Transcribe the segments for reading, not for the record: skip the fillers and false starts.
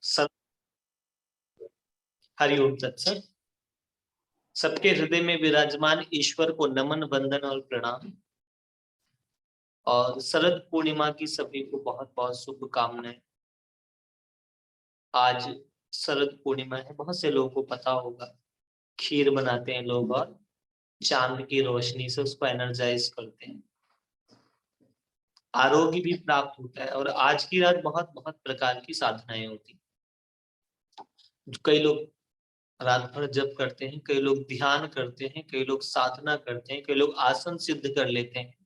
सब हरिओम तत्सत। सबके हृदय में विराजमान ईश्वर को नमन वंदन और प्रणाम। और शरद पूर्णिमा की सभी को बहुत बहुत शुभकामनाएं। आज शरद पूर्णिमा है, बहुत से लोगों को पता होगा। खीर बनाते हैं लोग और चांद की रोशनी से उसको एनर्जाइज करते हैं, आरोग्य भी प्राप्त होता है। और आज की रात बहुत बहुत प्रकार की साधनाएं होती हैं। कई लोग रात भर जप करते हैं, कई लोग ध्यान करते हैं, कई लोग साधना करते हैं, कई लोग आसन सिद्ध कर लेते हैं।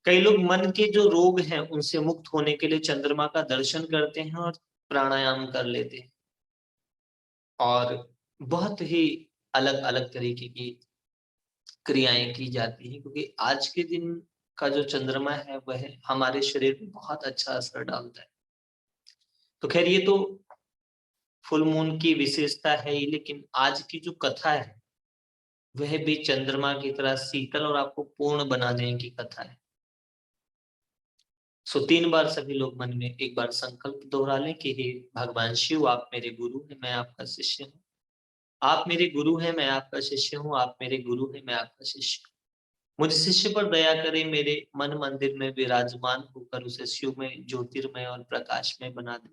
कई लोग मन के जो रोग हैं उनसे मुक्त होने के लिए चंद्रमा का दर्शन करते हैं और प्राणायाम कर लेते हैं। और बहुत ही अलग अलग तरीके की क्रियाएं की जाती हैं, क्योंकि आज के दिन का जो चंद्रमा है वह हमारे शरीर पर बहुत अच्छा असर डालता है। तो खैर ये तो फुल मून की विशेषता है ही, लेकिन आज की जो कथा है वह भी चंद्रमा की तरह शीतल और आपको पूर्ण बना देने की कथा है। सो 3 बार सभी लोग मन में एक बार संकल्प दोहरा लें कि हे भगवान शिव, आप मेरे गुरु हैं, मैं आपका शिष्य हूँ। आप मेरे गुरु हैं, मैं आपका शिष्य हूँ। आप मेरे गुरु हैं, मैं आपका शिष्य हूँ। मुझ शिष्य पर दया करें, मेरे मन मंदिर में विराजमान होकर उसे शिव में ज्योतिर्मय और प्रकाश में बना दे।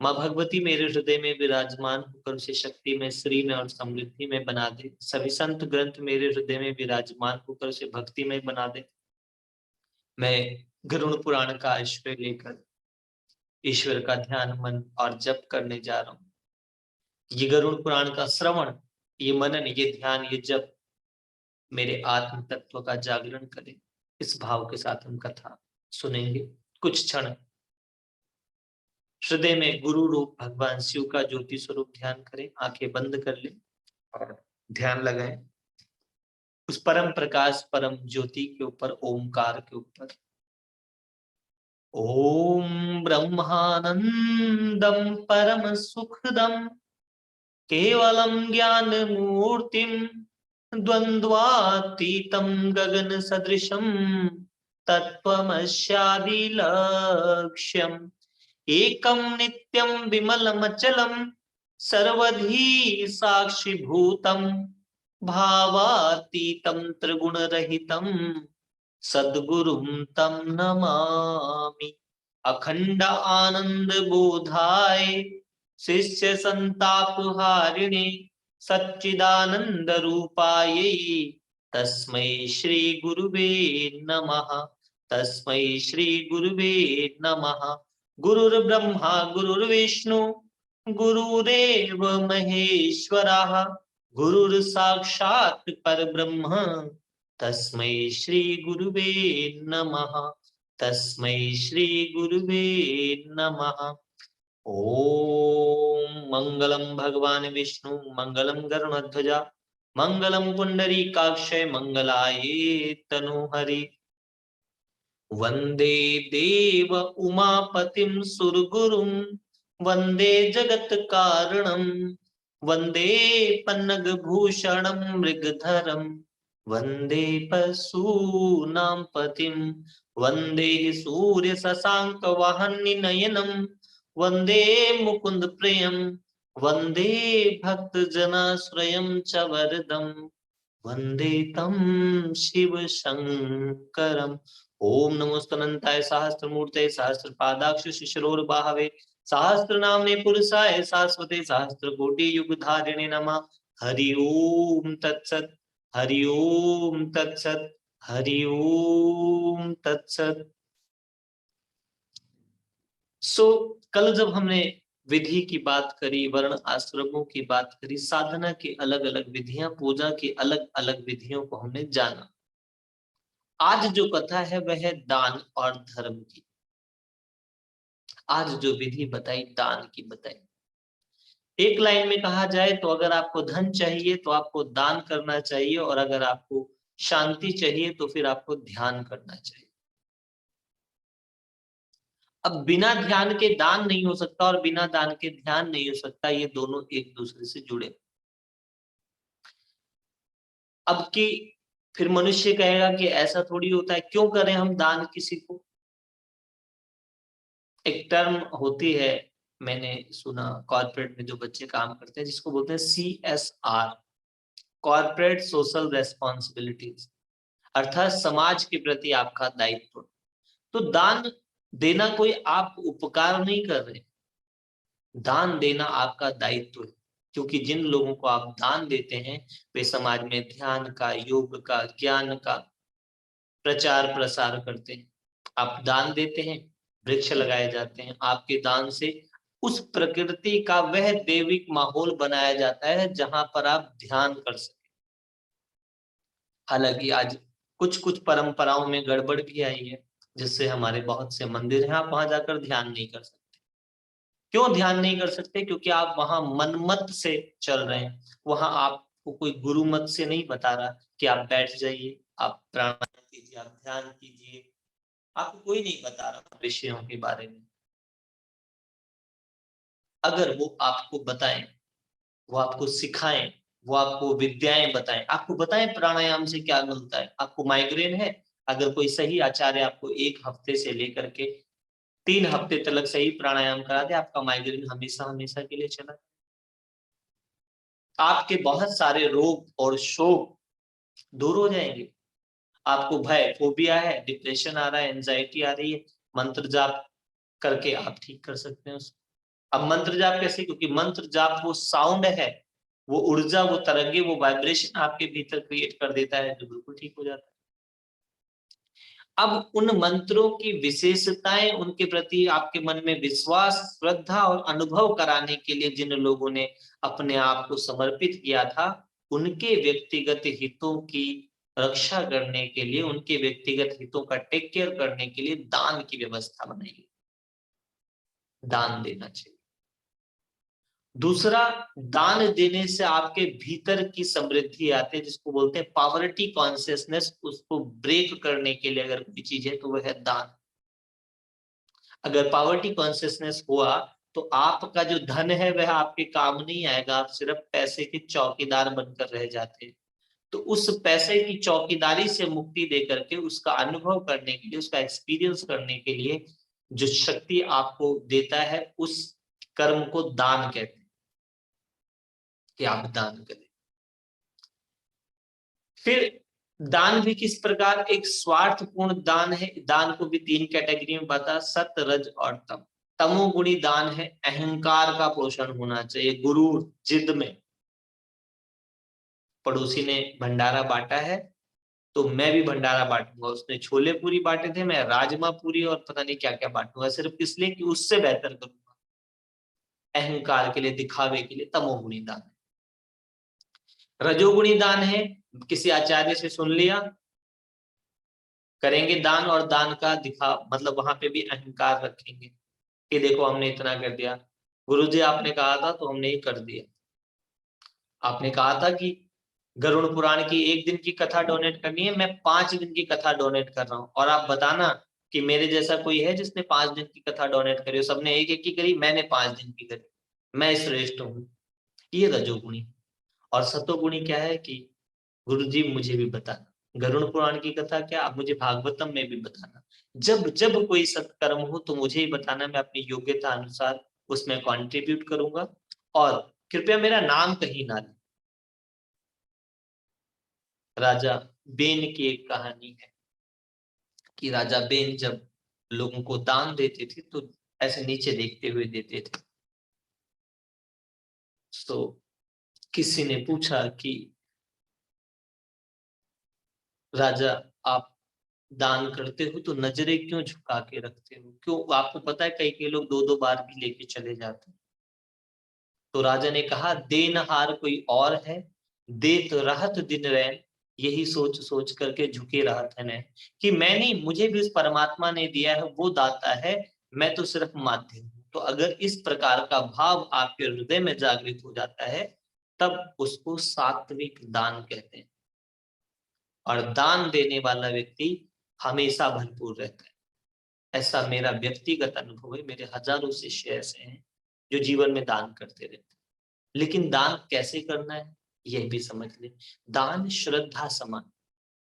माँ भगवती मेरे हृदय में विराजमान होकर उसे शक्ति में, श्री में और समृद्धि में बना दे। सभी संत ग्रंथ मेरे हृदय में विराजमान होकर उसे भक्ति में बना दे। मैं गरुड़ पुराण का आश्रय लेकर ईश्वर का ध्यान मन और जप करने जा रहा हूँ। ये गरुड़ पुराण का श्रवण, ये मनन, ये ध्यान, ये जप मेरे आत्म तत्व का जागरण करे। इस भाव के साथ हम कथा सुनेंगे। कुछ क्षण हृदय में गुरु रूप भगवान शिव का ज्योति स्वरूप ध्यान करें। आंखें बंद कर लें और ध्यान लगाएं उस परम प्रकाश, परम ज्योति के ऊपर, ओमकार के ऊपर। ओम ब्रह्मानंदम परम सुखदम केवलम ज्ञान मूर्तिम द्वंद्वातीतम गगन सदृशम तत्वमस्यादि लक्ष्यम एकम नित्यम विमलमचलम सर्वधी साक्षिभूतम भावातीतम त्रिगुण रहितम सद्गुरुं तम नमामि। अखंड आनंद बोधाय शिष्य संताप हारिणे सच्चिदानंद रूपाय तस्मै श्री गुरुवे नमः। तस्मै श्री गुरुवे नमः। गुरुर्ब्रह्मा गुरुर्विष्णु गुरुरेव महेश्वरः गुरुर्साक्षात् परब्रह्म तस्मै श्री गुरुवे नमः। तस्मै श्री गुरुवे नमः। ओम मंगलम भगवान विष्णु मंगलम गरुणध्वजा मंगलम पुंडरीकाक्षय मंगलाये तनुहरि। वंदे देव उमापतिं सुरगुरुं वंदे जगत कारणं वंदे पन्नग भूषणं मृगधरं वंदे पशूनां पतिं वंदे सूर्य शशांक वाहननयनं वंदे मुकुंद प्रियं वंदे भक्त जनाश्रयं च वरदं वंदे तं शिव शंकरम्। ओम नमोस्तनंताय सहस्त्रमूर्ते सहस्रपादाक्ष शिशिरोर्बाहवे सहस्रनाम्ने पुरुषाय शाश्वते सहस्रकोटि युगधारिणे नमः। हरि ओम तत्सत। हरि ओम तत्सत। हरि ओम तत्सत। कल जब हमने विधि की बात करी, वर्ण आश्रमों की बात करी, साधना की अलग अलग विधियां, पूजा की अलग अलग विधियों को हमने जाना। आज जो कथा है वह है दान और धर्म की। आज जो विधि बताई, दान की बताई। एक लाइन में कहा जाए तो अगर आपको धन चाहिए तो आपको दान करना चाहिए, और अगर आपको शांति चाहिए तो फिर आपको ध्यान करना चाहिए। अब बिना ध्यान के दान नहीं हो सकता और बिना दान के ध्यान नहीं हो सकता, ये दोनों एक दूसरे से जुड़े। अब की फिर मनुष्य कहेगा कि ऐसा थोड़ी होता है, क्यों करें हम दान किसी को। एक टर्म होती है, मैंने सुना कॉर्पोरेट में जो बच्चे काम करते हैं, जिसको बोलते हैं CSR, कॉर्पोरेट सोशल रेस्पॉन्सिबिलिटीज, अर्थात समाज के प्रति आपका दायित्व। तो दान देना कोई आप उपकार नहीं कर रहे, दान देना आपका दायित्व है, क्योंकि जिन लोगों को आप दान देते हैं वे समाज में ध्यान का, योग का, ज्ञान का प्रचार प्रसार करते हैं। आप दान देते हैं, वृक्ष लगाए जाते हैं, आपके दान से उस प्रकृति का वह दैविक माहौल बनाया जाता है जहां पर आप ध्यान कर सके। हालांकि आज कुछ कुछ परंपराओं में गड़बड़ भी आई है, जिससे हमारे बहुत से मंदिर हैं, आप वहां जाकर ध्यान नहीं कर सकते। क्यों ध्यान नहीं कर सकते? क्योंकि आप वहां मनमत से चल रहे हैं। वहां आपको कोई गुरु मत से नहीं बता रहा कि आप बैठ जाइए, आप प्राणायाम कीजिए, आप ध्यान कीजिए, आपको कोई नहीं बता रहा विषयों के बारे में। अगर वो आपको बताएं, वो आपको सिखाएं, वो आपको विद्याएं बताएं, आपको बताएं प्राणायाम से क्या मिलता है। आपको माइग्रेन है, अगर कोई सही आचार्य आपको 1 हफ्ते से लेकर के 3 हफ्ते तक सही प्राणायाम करा दे, आपका माइग्रेन हमेशा हमेशा के लिए चला। आपके बहुत सारे रोग और शोक दूर हो जाएंगे। आपको भय, फोबिया है, डिप्रेशन आ रहा है, एंजाइटी आ रही है, मंत्र जाप करके आप ठीक कर सकते हैं उसको। अब मंत्र जाप कैसे? क्योंकि मंत्र जाप वो साउंड है, वो ऊर्जा, वो तरंगे, वो वाइब्रेशन आपके भीतर क्रिएट कर देता है, जो बिल्कुल ठीक हो जाता है। अब उन मंत्रों की विशेषताएं, उनके प्रति आपके मन में विश्वास, श्रद्धा और अनुभव कराने के लिए जिन लोगों ने अपने आप को समर्पित किया था, उनके व्यक्तिगत हितों की रक्षा करने के लिए, उनके व्यक्तिगत हितों का टेक केयर करने के लिए दान की व्यवस्था बनाई। दान देना चाहिए। दूसरा, दान देने से आपके भीतर की समृद्धि आती है, जिसको बोलते हैं पॉवर्टी कॉन्शियसनेस। उसको ब्रेक करने के लिए अगर कोई चीज है तो वह है दान। अगर पॉवर्टी कॉन्शियसनेस हुआ तो आपका जो धन है वह आपके काम नहीं आएगा, आप सिर्फ पैसे के चौकीदार बनकर रह जाते हैं। तो उस पैसे की चौकीदारी से मुक्ति दे करके उसका अनुभव करने के लिए, उसका एक्सपीरियंस करने के लिए जो शक्ति आपको देता है, उस कर्म को दान कहते हैं, कि आप दान करें। फिर दान भी किस प्रकार, एक स्वार्थपूर्ण दान है। दान को भी 3 कैटेगरी में बांटा, सत, रज और तम। तमोगुणी दान है, अहंकार का पोषण होना चाहिए, गुरूर, जिद में। पड़ोसी ने भंडारा बांटा है तो मैं भी भंडारा बांटूंगा। उसने छोले पूरी बांटे थे, मैं राजमा पूरी और पता नहीं क्या क्या बांटूंगा, सिर्फ इसलिए कि उससे बेहतर करूंगा। अहंकार के लिए, दिखावे के लिए तमोगुणी दान है। रजोगुणी दान है, किसी आचार्य से सुन लिया, करेंगे दान, और दान का दिखा मतलब वहां पे भी अहंकार रखेंगे कि देखो हमने इतना कर दिया, गुरुजी आपने कहा था तो हमने ये कर दिया। आपने कहा था कि गरुड़ पुराण की 1 दिन की कथा डोनेट करनी है, मैं 5 दिन की कथा डोनेट कर रहा हूँ, और आप बताना कि मेरे जैसा कोई है जिसने 5 दिन की कथा डोनेट करी हो। सबने एक एक की करी, मैंने 5 दिन की करी, मैं श्रेष्ठ हूँ। ये रजोगुणी। और सतोगुणी क्या है कि गुरु जी मुझे भी बताना, गरुड़ पुराण की कथा क्या, आप मुझे भागवतम में भी बताना। जब जब कोई सत्कर्म हो तो मुझे ही बताना, मैं अपनी योग्यता अनुसार उसमें कंट्रीब्यूट करूंगा। और कृपया मेरा नाम कहीं ना ले। राजा बेन की एक कहानी है कि राजा बेन जब लोगों को दान देते थे तो ऐसे नीचे देखते हुए देते थे। तो किसी ने पूछा कि राजा, आप दान करते हो तो नजरें क्यों झुका के रखते हो, क्यों? आपको पता है कई कई लोग 2 2 बार भी लेके चले जाते हैं। तो राजा ने कहा, देनहार कोई और है, दे तो रहत दिन रैन, यही सोच सोच करके झुके रहत है कि मैं नहीं, मुझे भी उस परमात्मा ने दिया है, वो दाता है, मैं तो सिर्फ माध्यम हूं। तो अगर इस प्रकार का भाव आपके हृदय में जागृत हो जाता है, तब उसको सात्विक दान कहते हैं। और दान देने वाला व्यक्ति हमेशा भरपूर रहता है। ऐसा मेरा व्यक्तिगत अनुभव है, मेरे हजारों शिष्य ऐसे हैं जो जीवन में दान करते रहते हैं। लेकिन दान कैसे करना है यह भी समझ लें। दान श्रद्धा समान,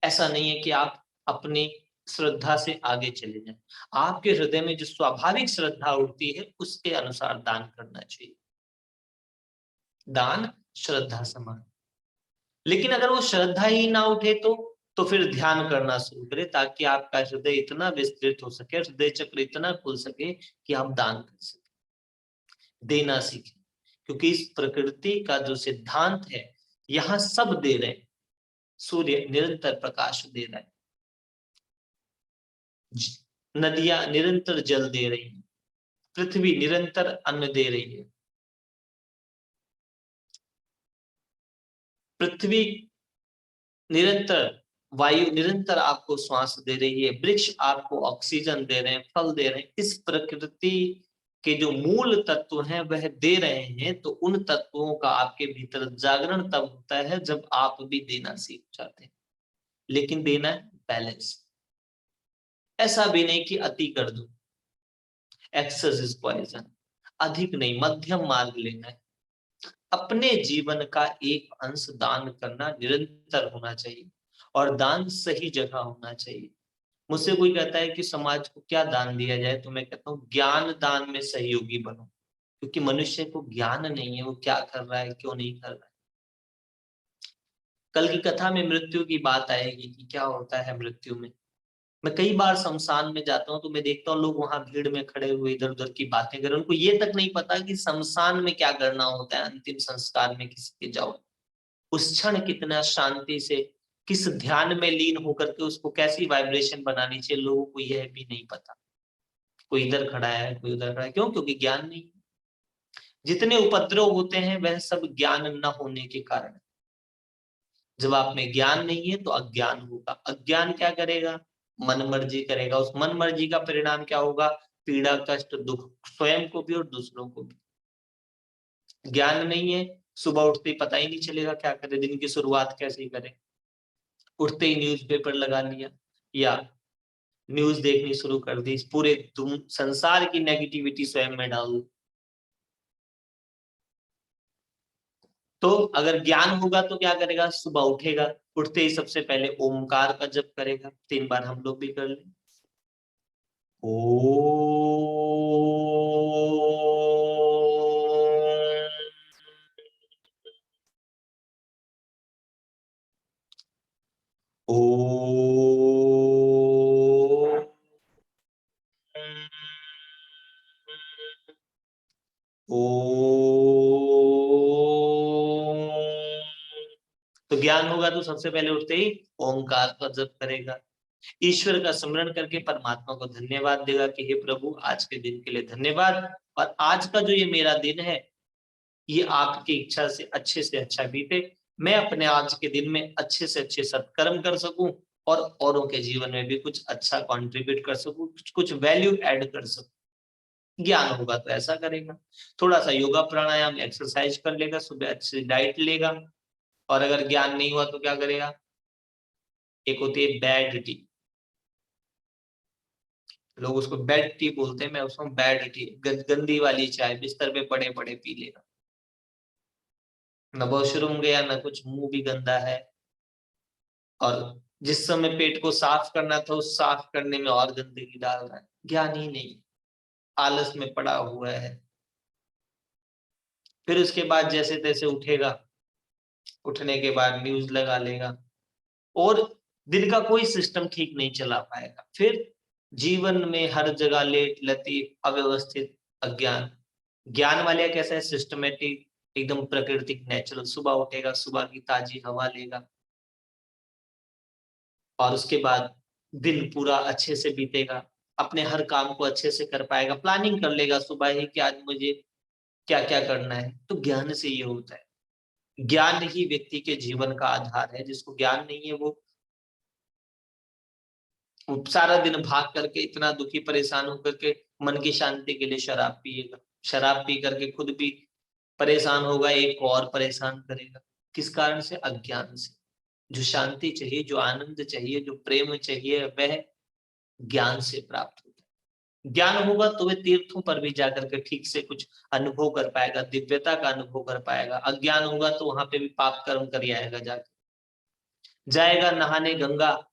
ऐसा नहीं है कि आप अपने श्रद्धा से आगे चले जाएं। आपके हृदय में जो स्वाभाविक श्रद्धा उठती है उसके अनुसार दान करना चाहिए। दान श्रद्धा समान। लेकिन अगर वो श्रद्धा ही ना उठे तो फिर ध्यान करना शुरू करें, ताकि आपका हृदय इतना विस्तृत हो सके, हृदय चक्र इतना खुल सके कि आप दान कर सके, देना सीखें। क्योंकि इस प्रकृति का जो सिद्धांत है, यहाँ सब दे रहे हैं। सूर्य निरंतर प्रकाश दे रहा है, नदियां निरंतर जल दे रही है, पृथ्वी निरंतर अन्न दे रही है, पृथ्वी निरंतर वायु निरंतर आपको श्वास दे रही है, वृक्ष आपको ऑक्सीजन दे रहे हैं, फल दे रहे हैं। इस प्रकृति के जो मूल तत्व हैं वह दे रहे हैं, तो उन तत्वों का आपके भीतर जागरण तब होता है जब आप भी देना सीख जाते हैं। लेकिन देना है बैलेंस, ऐसा भी नहीं कि अति कर दो, एक्सेस इज पॉइजन। अधिक नहीं, मध्यम मार्ग लेना है। अपने जीवन का एक अंश दान करना निरंतर होना चाहिए, और दान सही जगह होना चाहिए। मुझसे कोई कहता है कि समाज को क्या दान दिया जाए, तो मैं कहता हूँ ज्ञान दान में सहयोगी बनो। क्योंकि मनुष्य को ज्ञान नहीं है, वो क्या कर रहा है क्यों नहीं कर रहा है। कल की कथा में मृत्यु की बात आएगी कि क्या होता है मृत्यु में। मैं कई बार शमशान में जाता हूँ तो मैं देखता हूँ लोग वहां भीड़ में खड़े हुए इधर उधर की बातें कर रहे हैं। उनको ये तक नहीं पता कि शमशान में क्या करना होता है, अंतिम संस्कार में किसी के जाओ उस क्षण कितना शांति से, किस ध्यान में लीन होकर के उसको कैसी वाइब्रेशन बनानी चाहिए, लोगों को यह भी नहीं पता। कोई इधर खड़ा है, कोई उधर खड़ा है, क्यों? क्योंकि ज्ञान नहीं। जितने उपद्रव होते हैं वह सब ज्ञान न होने के कारण। जब आप में ज्ञान नहीं है तो अज्ञान होगा। अज्ञान क्या करेगा? मन मर्जी करेगा। उस मन मर्जी का परिणाम क्या होगा? पीड़ा, कष्ट, दुख, स्वयं को भी और दूसरों को भी। ज्ञान नहीं है, सुबह उठते ही पता ही नहीं चलेगा क्या करे, दिन की शुरुआत कैसे करें। उठते ही न्यूज़पेपर लगा लिया या न्यूज देखनी शुरू कर दी, पूरे तुम संसार की नेगेटिविटी स्वयं में डाल दो। तो अगर ज्ञान होगा तो क्या करेगा? सुबह उठेगा, उठते ही सबसे पहले ओमकार का जप करेगा। 3 बार हम लोग भी कर लें। ओ ओ तो ज्ञान होगा तो सबसे पहले उठते ही ओमकार का जप करेगा। ईश्वर का स्मरण करके परमात्मा को धन्यवाद देगा कि हे प्रभु, आज के दिन के लिए धन्यवाद, और आज का जो ये मेरा दिन है ये आपकी इच्छा से अच्छा बीते। मैं अपने आज के दिन में अच्छे से अच्छे सत्कर्म कर सकूं और औरों के जीवन में भी कुछ अच्छा कंट्रीब्यूट कर सकूं, कुछ वैल्यू ऐड कर सकूं। ज्ञान होगा तो ऐसा करेगा। थोड़ा सा योगा प्राणायाम एक्सरसाइज कर लेगा, सुबह अच्छी डाइट लेगा। और अगर ज्ञान नहीं हुआ तो क्या करेगा? एक होती है बैड टी, लोग उसको बेड टी बोलते हैं, मैं उसको बैड टी, गंदी वाली चाय बिस्तर पे पड़े पड़े पी लेगा। न वॉशरूम गया, न कुछ, मुंह भी गंदा है, और जिस समय पेट को साफ करना था उस साफ करने में और गंदगी डाल रहा है। ज्ञान ही नहीं, आलस में पड़ा हुआ है। फिर उसके बाद जैसे तैसे उठेगा, उठने के बाद न्यूज लगा लेगा, और दिन का कोई सिस्टम ठीक नहीं चला पाएगा। फिर जीवन में हर जगह लेट लतीफ अव्यवस्थित अज्ञान। ज्ञान वाले कैसा है? सिस्टमेटिक, एकदम प्राकृतिक, नेचुरल। सुबह उठेगा, सुबह की ताजी हवा लेगा, और उसके बाद दिन पूरा अच्छे से बीतेगा, अपने हर काम को अच्छे से कर पाएगा, प्लानिंग कर लेगा सुबह ही कि आज मुझे क्या क्या करना है। तो ज्ञान से ये होता है। ज्ञान ही व्यक्ति के जीवन का आधार है। जिसको ज्ञान नहीं है वो सारा दिन भाग करके इतना दुखी परेशान होकर के मन की शांति के लिए शराब पिएगा, शराब पी करके खुद भी परेशान होगा, एक को और परेशान करेगा। किस कारण से? अज्ञान से। जो शांति चाहिए, जो आनंद चाहिए, जो प्रेम चाहिए, वह ज्ञान से प्राप्त होता है। ज्ञान होगा तो वह तीर्थों पर भी जाकर के ठीक से कुछ अनुभव कर पाएगा, दिव्यता का अनुभव कर पाएगा। अज्ञान होगा तो वहां पे भी पाप कर्म कर आएगा, जाके जाएगा नहाने गंगा,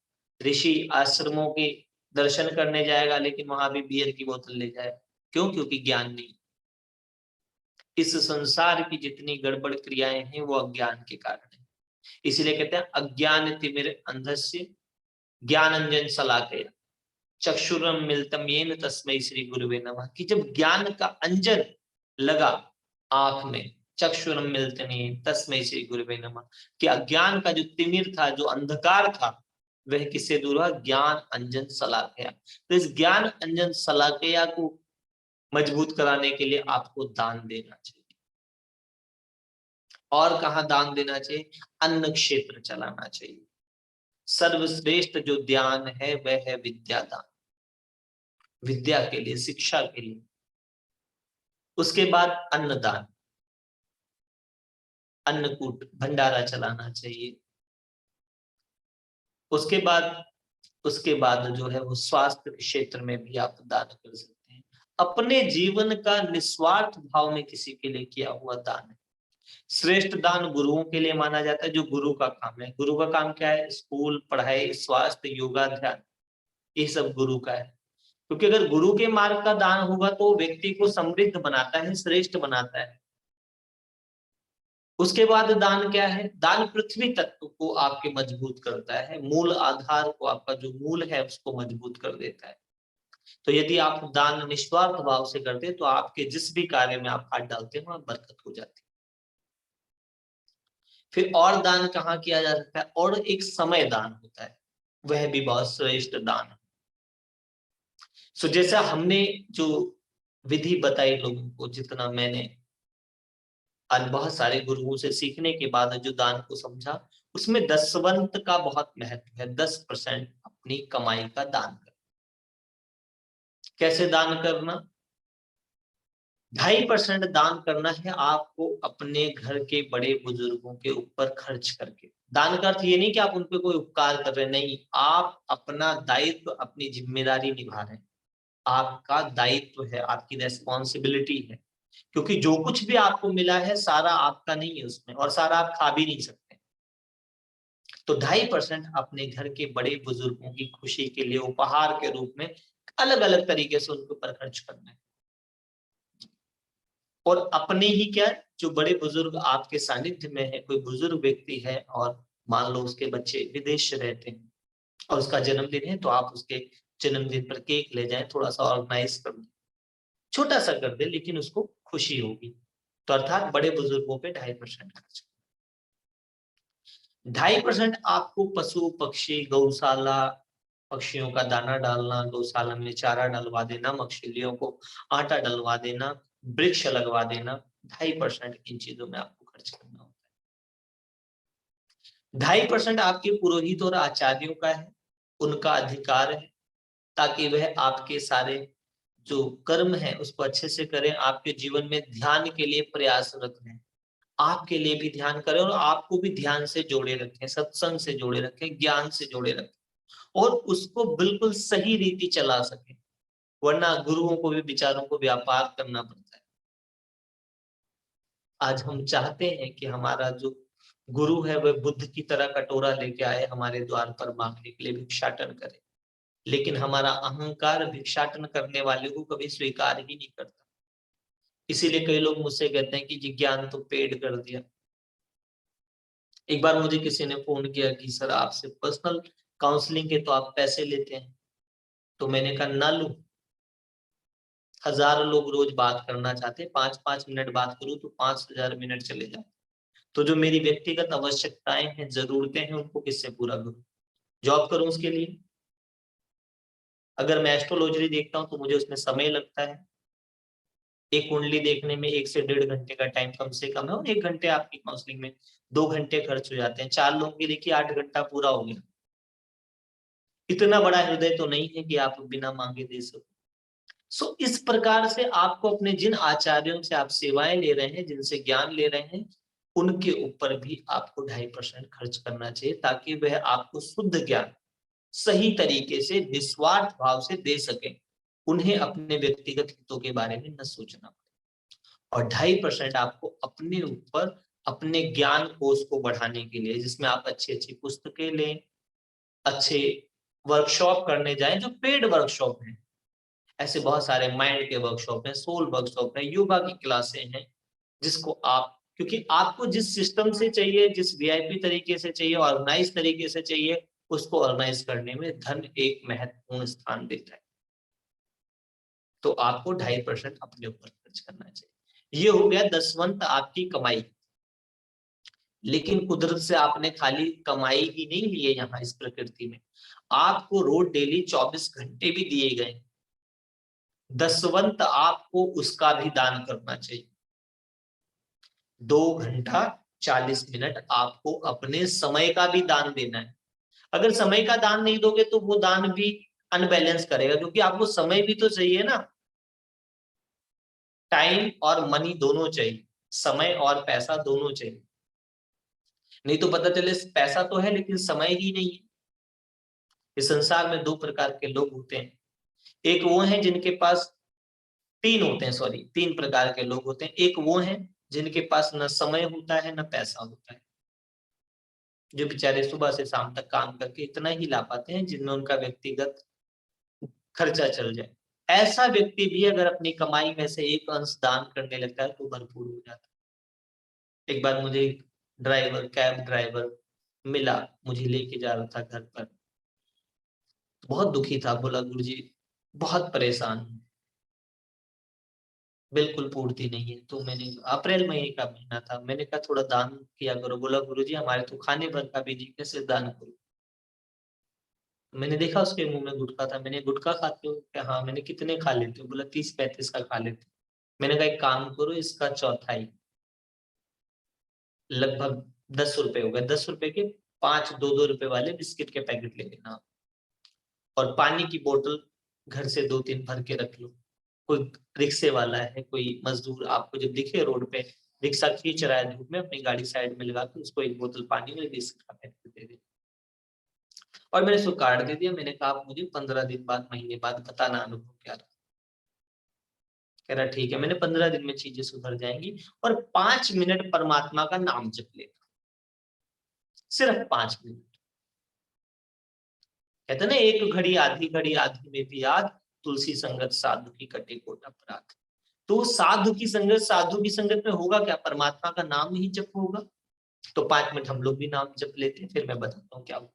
ऋषि आश्रमों के दर्शन करने जाएगा लेकिन वहां भी बियर की बोतल ले जाएगा। क्यों? क्योंकि ज्ञान नहीं। इस संसार की जितनी गड़बड़ क्रियाएं हैं वो अज्ञान के कारण है। इसीलिए कहते हैं अज्ञान तिमिर अंधस्य ज्ञानंजन शलाकया चक्षुरम मिलतम येन तस्मै श्री गुरुवे नमः। कि जब ज्ञान का अंजन लगा आंख में, चक्षुरम मिलतम येन तस्मै श्री गुरुवे नमः, कि अज्ञान का जो तिमिर था, जो अंधकार था, वह किससे दूर हुआ? ज्ञान अंजन शलाकया। तो इस ज्ञान अंजन शलाकया को मजबूत कराने के लिए आपको दान देना चाहिए। और कहाँ दान देना चाहिए? अन्न क्षेत्र चलाना चाहिए। सर्वश्रेष्ठ जो दान है वह है विद्या दान, विद्या के लिए, शिक्षा के लिए। उसके बाद अन्नदान, अन्नकूट भंडारा चलाना चाहिए। उसके बाद जो है वो स्वास्थ्य के क्षेत्र में भी आप दान कर सकते हैं। अपने जीवन का निस्वार्थ भाव में किसी के लिए किया हुआ दान है। श्रेष्ठ दान गुरुओं के लिए माना जाता है, जो गुरु का काम है। गुरु का काम क्या है? स्कूल, पढ़ाई, स्वास्थ्य, योगा, ध्यान, ये सब गुरु का है। क्योंकि अगर गुरु के मार्ग का दान होगा तो व्यक्ति को समृद्ध बनाता है, श्रेष्ठ बनाता है। उसके बाद दान क्या है? दान पृथ्वी तत्व को आपके मजबूत करता है, मूल आधार को, आपका जो मूल है उसको मजबूत कर देता है। तो यदि आप दान निस्वार्थ भाव से करते हैं तो आपके जिस भी कार्य में आप हाथ डालते हैं वहां बरकत हो जाती है। फिर और दान कहाँ किया जा सकता है? और एक समय दान होता है, वह भी बहुत श्रेष्ठ दान है। सो जैसा हमने जो विधि बताई लोगों को, जितना मैंने आज बहुत सारे गुरुओं से सीखने के बाद जो दान को समझा, उसमें दसवंत का बहुत महत्व है। 10% अपनी कमाई का दान कर। कैसे दान करना? 2.5% दान करना है आपको अपने घर के बड़े बुजुर्गों के ऊपर खर्च करके। दान का अर्थ ये नहीं कि आप उन पे कोई उपकार कर रहे हैं, नहीं, आप अपना दायित्व, अपनी जिम्मेदारी निभा रहे हैं। आपका दायित्व है, आपकी रेस्पॉन्सिबिलिटी है। क्योंकि जो कुछ भी आपको मिला है सारा आपका नहीं है उसमें, और सारा आप खा भी नहीं सकते। तो 2.5% अपने घर के बड़े बुजुर्गों की खुशी के लिए उपहार के रूप में अलग अलग तरीके से उनके ऊपर खर्च करना है। और अपने ही क्या, जो बड़े बुजुर्ग आपके सानिध्य में है, कोई बुजुर्ग व्यक्ति है और मान लो उसके बच्चे विदेश रहते हैं और उसका जन्मदिन है, तो आप उसके जन्मदिन पर केक ले जाएं, थोड़ा सा ऑर्गेनाइज कर दें, छोटा सा कर दे, लेकिन उसको खुशी होगी। तो अर्थात बड़े बुजुर्गों पे 2.5% खर्च। 2.5% आपको पशु पक्षी, गौशाला, पक्षियों का दाना डालना, गौशाला में चारा डलवा देना, मछलियों को आटा डलवा देना, वृक्ष लगवा देना, 2.5% इन चीजों में आपको खर्च करना होता है। 2.5% आपके पुरोहित और आचार्यों का है, उनका अधिकार है, ताकि वह आपके सारे जो कर्म है उसको अच्छे से करें, आपके जीवन में ध्यान के लिए प्रयासरत रहें, आपके लिए भी ध्यान करें और आपको भी ध्यान से जोड़े रखें, सत्संग से जोड़े रखें, ज्ञान से जोड़े रखें, और उसको बिल्कुल सही रीति चला सके। वरना गुरुओं को भी बेचारों को व्यापार करना पड़ता है। आज हम चाहते हैं कि हमारा जो गुरु है वह बुद्ध की तरह कटोरा लेके आए हमारे द्वार पर मांगने के लिए, भिक्षाटन करे, लेकिन हमारा अहंकार भिक्षाटन करने वाले को कभी स्वीकार ही नहीं करता। इसीलिए कई लोग मुझसे कहते हैं कि जी ज्ञान तो पेड कर दिया। एक बार मुझे किसी ने फोन किया कि सर आपसे पर्सनल काउंसलिंग के तो आप पैसे लेते हैं। तो मैंने कहा ना लूं, हजारों लोग रोज बात करना चाहते हैं, 5-5 मिनट बात करूं तो 5,000 मिनट चले जाते। तो जो मेरी व्यक्तिगत आवश्यकताएं हैं, जरूरतें हैं, उनको किससे पूरा करूं? जॉब करूं उसके लिए? अगर मैं एस्ट्रोलॉजी देखता हूं तो मुझे उसमें समय लगता है। एक कुंडली देखने में 1 से 1.5 घंटे का टाइम कम से कम है, और 1 घंटे आपकी काउंसलिंग में 2 घंटे खर्च हो जाते हैं। 4 लोगों की देखिए 8 घंटा पूरा हो गया। इतना बड़ा हृदय तो नहीं है कि आप बिना मांगे दे सको। सो इस प्रकार से आपको अपने जिन आचार्यों से आप सेवाएं ले रहे हैं, जिनसे ज्ञान ले रहे हैं, उनके ऊपर भी आपको 2.5% खर्च करना चाहिए, ताकि वह आपको शुद्ध ज्ञान सही तरीके से निस्वार्थ भाव से दे सके, उन्हें अपने व्यक्तिगत हितों के बारे में न सोचना पड़े। और 2.5% आपको अपने ऊपर, अपने ज्ञान कोष को बढ़ाने के लिए, जिसमें आप अच्छी अच्छी पुस्तकें लें, अच्छे वर्कशॉप करने जाएं जो पेड वर्कशॉप है। ऐसे बहुत सारे माइंड के वर्कशॉप हैं, सोल वर्कशॉप है, योगा की क्लासें हैं, जिसको आप, क्योंकि आपको जिस सिस्टम से चाहिए, जिस वीआईपी तरीके से चाहिए, ऑर्गेनाइज तरीके से चाहिए, उसको ऑर्गेनाइज करने में धन एक महत्वपूर्ण स्थान देता है। तो आपको 2.5% अपने ऊपर खर्च करना चाहिए। ये हो गया दसवंत आपकी कमाई। लेकिन कुदरत से आपने खाली कमाई ही नहीं ली है। यहाँ इस प्रकृति में आपको रोज डेली 24 घंटे भी दिए गए, दसवंत आपको उसका भी दान करना चाहिए। 2 घंटा 40 मिनट आपको अपने समय का भी दान देना है। अगर समय का दान नहीं दोगे तो वो दान भी अनबैलेंस करेगा, क्योंकि आपको समय भी तो चाहिए ना। टाइम और मनी दोनों चाहिए, समय और पैसा दोनों चाहिए। नहीं तो पता चले पैसा तो है लेकिन समय ही नहीं है। इस संसार में 2 प्रकार के लोग होते हैं। एक वो हैं जिनके पास, 3 प्रकार के लोग होते हैं। एक वो हैं जिनके पास न समय होता है न पैसा होता है, जो बेचारे सुबह से शाम तक काम करके इतना ही ला पाते हैं जिनमें उनका व्यक्तिगत खर्चा चल जाए। ऐसा व्यक्ति भी अगर अपनी कमाई में से एक अंश दान करने लगता है तो भरपूर हो जाता है। एक बार मुझे ड्राइवर, कैब ड्राइवर मिला, मुझे लेके जा रहा था घर पर। बहुत दुखी था, बोला गुरुजी बहुत परेशान हूं, बिल्कुल पूर्ति नहीं है। तो मैंने, अप्रैल मई का महीना था, मैंने कहा थोड़ा दान किया करो। बोला गुरुजी हमारे तो खाने भर का भी जी, कैसे दान करूं। मैंने देखा उसके मुंह में गुटखा था। मैंने, गुटखा खाते हो क्या? हाँ। मैंने, कितने खा लेते हो? बोला 30-35 का खा लेते हो। मैंने कहा एक काम करो, इसका चौथाई, लगभग 10 रुपए हो गए, 10 रुपए के 5 2-2 रुपए वाले बिस्किट के पैकेट ले लेना, और पानी की बोतल घर से 2-3 भर के रख लो। कोई रिक्शे वाला है, कोई मजदूर आपको जब दिखे रोड पे रिक्शा खींच रहा है धूप में, अपनी गाड़ी साइड में लगा के उसको एक बोतल पानी में बिस्किट का पैकेट दे दे। और मैंने उसको कार्ड दे दिया। मैंने कहा आप मुझे 15 दिन बाद, महीने बाद बताना अनुभव क्या रहा। कह रहा ठीक है। मैंने 15 दिन में चीजें सुधर जाएंगी। और 5 मिनट परमात्मा का नाम जप लेगा, सिर्फ 5 मिनट। कहते ना, एक घड़ी आधी में भी याद, तुलसी संगत साधु की कटे कोटा अपराध। तो साधु की संगत, साधु की संगत में होगा क्या? परमात्मा का नाम ही जप होगा। तो 5 मिनट हम लोग भी नाम जप लेते हैं, फिर मैं बताता हूँ क्या होगा।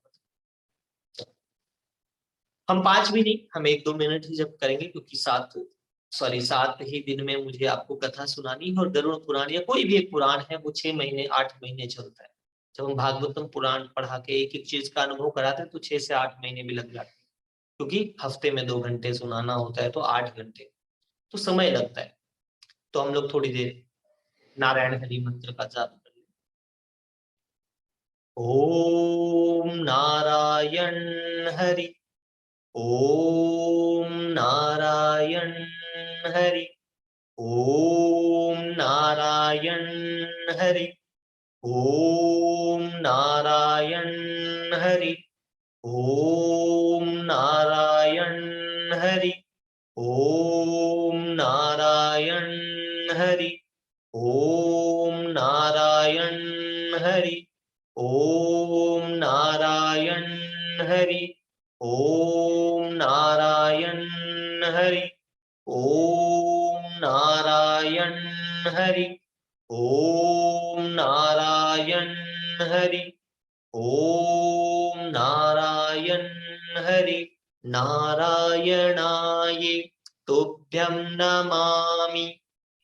हम 5 भी नहीं, हम 1-2 मिनट ही जप करेंगे, क्योंकि 7 ही दिन में मुझे आपको कथा सुनानी है। और गरुड़ पुराण या कोई भी एक पुराण है, वो 6 महीने 8 महीने चलता है। जब हम भागवतम पुराण पढ़ा के एक एक चीज का अनुभव कराते हैं तो 6 से 8 महीने भी लग जाते हैं, क्योंकि हफ्ते में 2 घंटे सुनाना होता है तो 8 घंटे तो समय लगता है। तो हम लोग थोड़ी देर नारायण हरि मंत्र का जाप कर लें। ओम नारायण हरि, ओम नारायण हरि, ओम नारायण हरि, ओम नारायण हरि, ओम नारायण हरि, ओम नारायण हरि, ओम नारायण हरि, ओम नारायण हरि, ओम नारायण हरि, ओम नारायण हरि, ओम नारायण हरि, ओम नारायण हरि। नारायणाय तुभ्यं नमामि,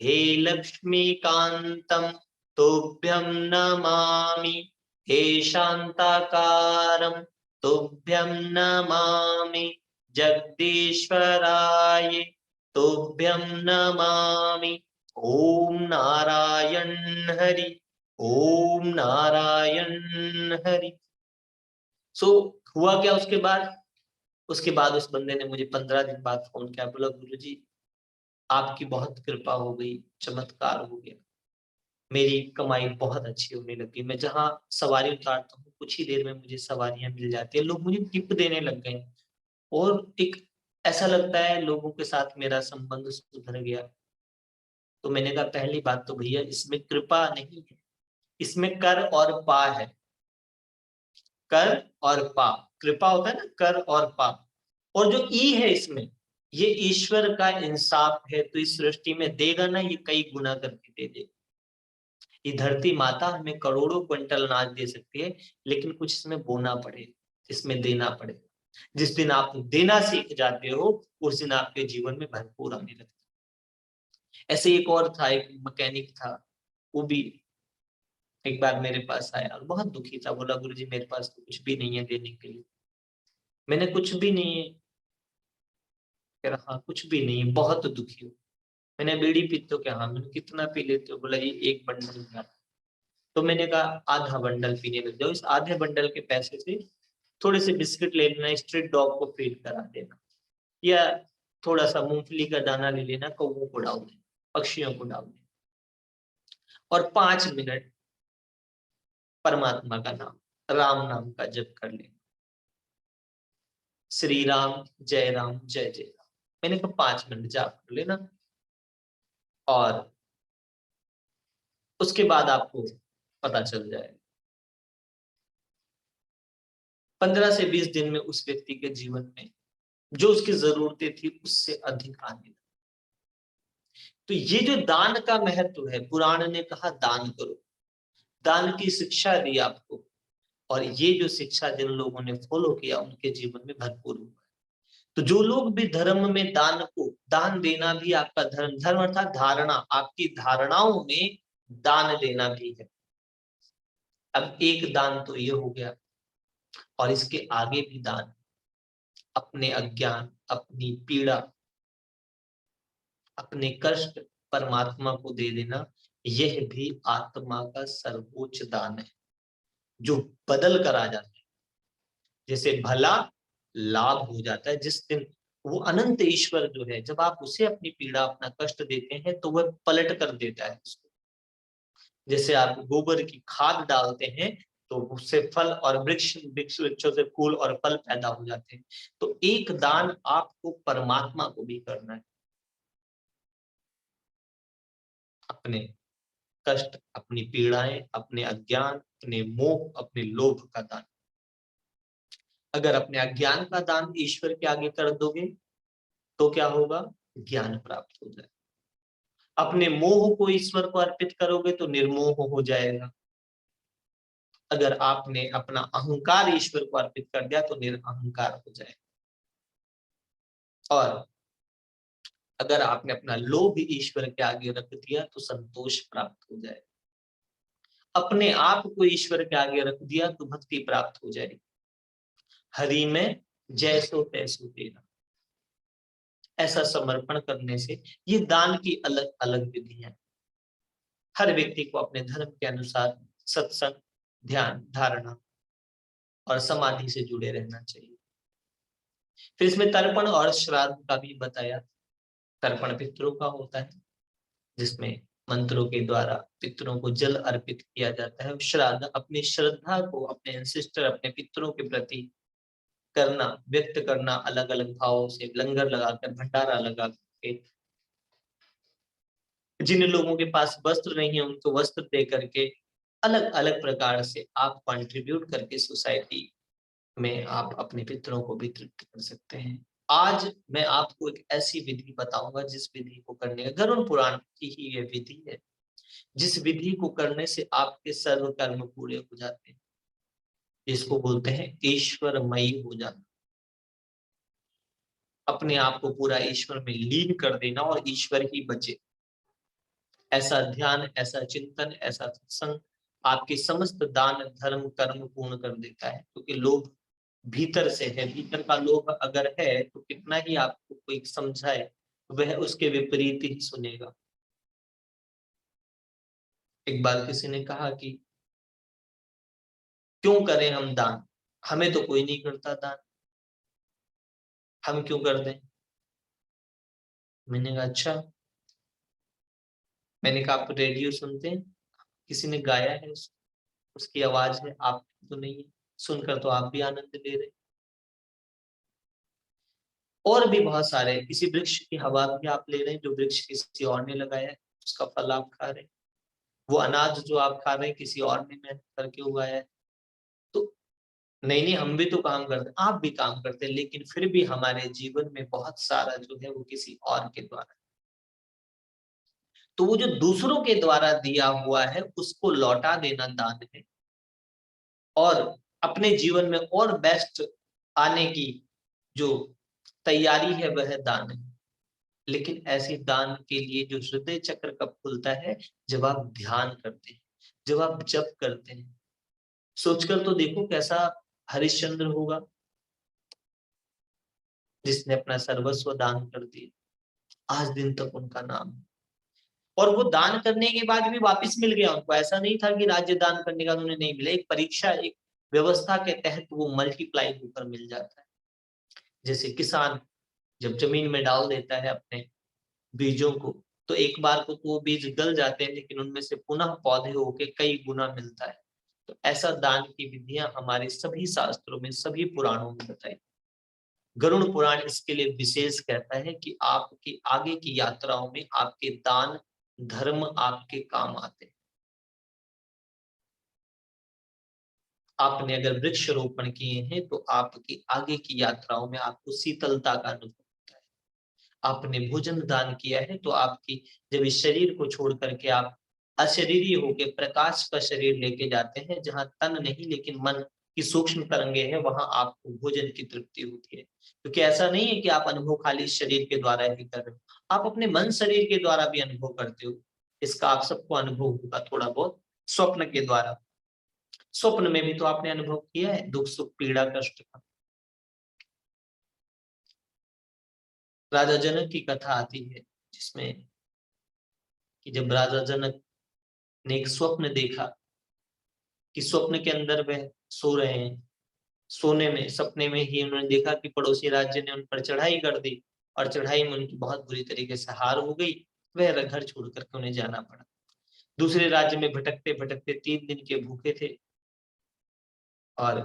हे लक्ष्मीकान्तं तुभ्यं नमामि, हे शान्ताकारं तुभ्यं नमामि, जगदीश्वराय तुभ्यं नमामि। ओम नारायण हरि, ओम नारायण हरि। सो हुआ क्या उसके बाद? उसके बाद उस बंदे ने मुझे 15 दिन बाद फोन किया, बोला गुरुजी आपकी बहुत कृपा हो गई, चमत्कार हो गया, मेरी कमाई बहुत अच्छी होने लगी। मैं जहाँ सवारी उतारता हूँ कुछ ही देर में मुझे सवारियां मिल जाती है, लोग मुझे टिप देने लग गए। और एक ऐसा लगता है लोगों के साथ मेरा संबंध सुधर गया। तो मैंने कहा पहली बात तो भैया इसमें कृपा नहीं है, इसमें कर और पा है। कर और पा, कृपा होता है ना, कर और पाप, और जो ई है इसमें, ये ईश्वर का इंसाफ है। तो इस सृष्टि में देगा ना, ये कई गुना करके दे देगा। ये धरती माता हमें करोड़ों क्विंटल अनाज दे सकती है, लेकिन कुछ इसमें बोना पड़े, इसमें देना पड़े। जिस दिन आप देना सीख जाते हो, उस दिन आपके जीवन में भरपूर आने लगता है। ऐसे एक और था, एक मैकेनिक था, वो भी एक बार मेरे पास आया और बहुत दुखी था। बोला, गुरुजी मेरे पास तो कुछ भी नहीं है देने के लिए। मैंने, कुछ भी नहीं है? कह रहा हाँ कुछ भी नहीं है, बहुत दुखी हूँ। मैंने, बीड़ी पीते हो क्या? हाँ। मैंने, कितना पी लेते हो? बोला, ये एक बंडल का। तो मैंने कहा आधा बंडल पीने लग जाओ, इस आधे बंडल के पैसे से थोड़े से बिस्किट ले लेना, स्ट्रीट डॉग को फीड करा देना, या थोड़ा सा मूंगफली का दाना ले लेना, कौवों को डाल देना, पक्षियों को डाल देना, और 5 मिनट परमात्मा का नाम, राम नाम का जप कर लेना। श्री राम जय राम जय जय राम। मैंने कहा 5 मिनट जाप कर लेना, और उसके बाद आपको पता चल जाएगा। 15 से 20 दिन में उस व्यक्ति के जीवन में जो उसकी जरूरतें थी उससे अधिक आने लगी। तो ये जो दान का महत्व है, पुराण ने कहा दान करो, दान की शिक्षा दी आपको, और ये जो शिक्षा जिन लोगों ने फॉलो किया उनके जीवन में भरपूर हुआ। तो जो लोग भी धर्म में दान को, दान देना भी आपका धर्म, धर्म अर्थात धारणा, आपकी धारणाओं में दान देना भी है। अब एक दान तो ये हो गया, और इसके आगे भी दान, अपने अज्ञान, अपनी पीड़ा, अपने कष्ट परमात्मा को दे देना, यह भी आत्मा का सर्वोच्च दान है, जो बदल कर आ जाता है। जैसे भला लाभ हो जाता है जिस दिन वो अनंत ईश्वर जो है, जब आप उसे अपनी पीड़ा, अपना कष्ट देते हैं, तो वह पलट कर देता है उसको। जैसे आप गोबर की खाद डालते हैं, तो उससे फल और वृक्षों से फूल और फल पैदा हो जाते हैं। तो एक दान आपको परमात्मा को भी करना है, अपने कष्ट, अपनी पीड़ाएं, अपने अज्ञान, अपने मोह, अपने लोभ का दान। अगर अपने अज्ञान का दान ईश्वर के आगे कर दोगे तो क्या होगा? ज्ञान प्राप्त हो जाए। अपने मोह को ईश्वर को अर्पित करोगे तो निर्मोह हो जाएगा। अगर आपने अपना अहंकार ईश्वर को अर्पित कर दिया तो निरअहकार हो जाएगा। और अगर आपने अपना लोभ ईश्वर के आगे रख दिया तो संतोष प्राप्त हो जाएगा। अपने आप को ईश्वर के आगे रख दिया तो भक्ति प्राप्त हो जाएगी। हरि में जैसो तैसो तेरा, ऐसा समर्पण करने से, ये दान की अलग अलग विधि है। हर व्यक्ति को अपने धर्म के अनुसार सत्संग, ध्यान, धारणा और समाधि से जुड़े रहना चाहिए। फिर इसमें तर्पण और श्राद्ध का भी बताया। तर्पण पितरों का होता है, जिसमें मंत्रों के द्वारा पितरों को जल अर्पित किया जाता है। श्राद्ध अपनी श्रद्धा को अपने एंसेस्टर, अपने पितरों के प्रति करना, व्यक्त करना, अलग अलग भावों से लंगर लगाकर, भंडारा लगा के, जिन लोगों के पास वस्त्र नहीं है उनको वस्त्र दे करके, अलग अलग प्रकार से आप कंट्रीब्यूट करके सोसाइटी में आप अपने पितरों को भी तृप्त कर सकते हैं। आज मैं आपको एक ऐसी विधि बताऊंगा जिस विधि को करने का, गरुड़ पुराण की ही ये विधि है, जिस विधि को करने से आपके सर्व कर्म पूरे हो जाते हैं। इसको बोलते हैं ईश्वरमयी हो जाना। अपने आप को पूरा ईश्वर में लीन कर देना और ईश्वर ही बचे। ऐसा ध्यान, ऐसा चिंतन, ऐसा सत्संग आपके समस्त दान, धर्म, कर्म पूर्ण कर देता है। क्योंकि लोभ भीतर से है, भीतर का लोभ अगर है तो कितना ही आपको कोई समझाए वह उसके विपरीत ही सुनेगा। एक बार किसी ने कहा कि क्यों करें हम दान, हमें तो कोई नहीं करता दान, हम क्यों कर दें? मैंने कहा अच्छा। मैंने कहा आप रेडियो सुनते हैं? किसी ने गाया है, उसकी आवाज है, आप तो नहीं है, सुनकर तो आप भी आनंद ले रहे। और भी बहुत सारे, किसी वृक्ष की हवा भी आप ले रहे हैं जो वृक्ष किसी और ने लगाया है, उसका फल आप खा रहे हैं। वो अनाज जो आप खा रहे हैं किसी और ने मेहनत करके उगाया है। तो नहीं नहीं, हम भी तो काम करते, आप भी काम करते हैं, लेकिन फिर भी हमारे जीवन में बहुत सारा जो है वो किसी और के द्वारा। तो वो जो दूसरों के द्वारा दिया हुआ है उसको लौटा देना दान है, और अपने जीवन में और बेस्ट आने की जो तैयारी है वह दान है। लेकिन ऐसे दान के लिए जो हृदय चक्र कब खुलता है, जब आप ध्यान करते हैं, जब आप जप करते हैं। सोचकर तो देखो कैसा हरिश्चंद्र होगा जिसने अपना सर्वस्व दान कर दिया, आज दिन तक उनका नाम है। और वो दान करने के बाद भी वापस मिल गया उनको, ऐसा नहीं था कि राज्य दान करने का उन्हें नहीं मिला, एक परीक्षा, एक व्यवस्था के तहत वो मल्टीप्लाई होकर मिल जाता है। जैसे किसान जब जमीन में डाल देता है अपने बीजों को, तो एक बार को तो वो बीज गल जाते हैं, लेकिन उनमें से पुनः पौधे होके कई गुना मिलता है। तो ऐसा दान की विधियां हमारे सभी शास्त्रों में, सभी पुराणों में बताई। गरुड़ पुराण इसके लिए विशेष कहता है कि आपकी आगे की यात्राओं में आपके दान धर्म आपके काम आते हैं। आपने अगर वृक्ष रोपण किए हैं तो आपकी आगे की यात्राओं में आपको शीतलता का अनुभव होता है। आपने भोजन दान किया है तो आपकी, जब इस शरीर को छोड़ करके आप अशरीरी होके प्रकाश का शरीर लेके जाते हैं, जहां तन नहीं लेकिन मन की सूक्ष्म तरंगे हैं, वहां आपको भोजन की तृप्ति होती है। क्योंकि ऐसा नहीं है कि आप अनुभव खाली शरीर के द्वारा ही कर रहे हो, आप अपने मन शरीर के द्वारा भी अनुभव करते हो। इसका आप सबको अनुभव होगा थोड़ा बहुत स्वप्न के द्वारा। स्वप्न में भी तो आपने अनुभव किया है दुख सुख पीड़ा कष्ट का। राजा जनक की कथा आती है जिसमें कि जब राजा जनक ने एक स्वप्न देखा कि स्वप्न के अंदर वह सो रहे हैं, सोने में सपने में ही उन्होंने देखा कि पड़ोसी राज्य ने उन पर चढ़ाई कर दी, और चढ़ाई में उनकी बहुत बुरी तरीके से हार हो गई। वह घर छोड़ करके उन्हें जाना पड़ा। दूसरे राज्य में भटकते भटकते 3 दिन के भूखे थे, और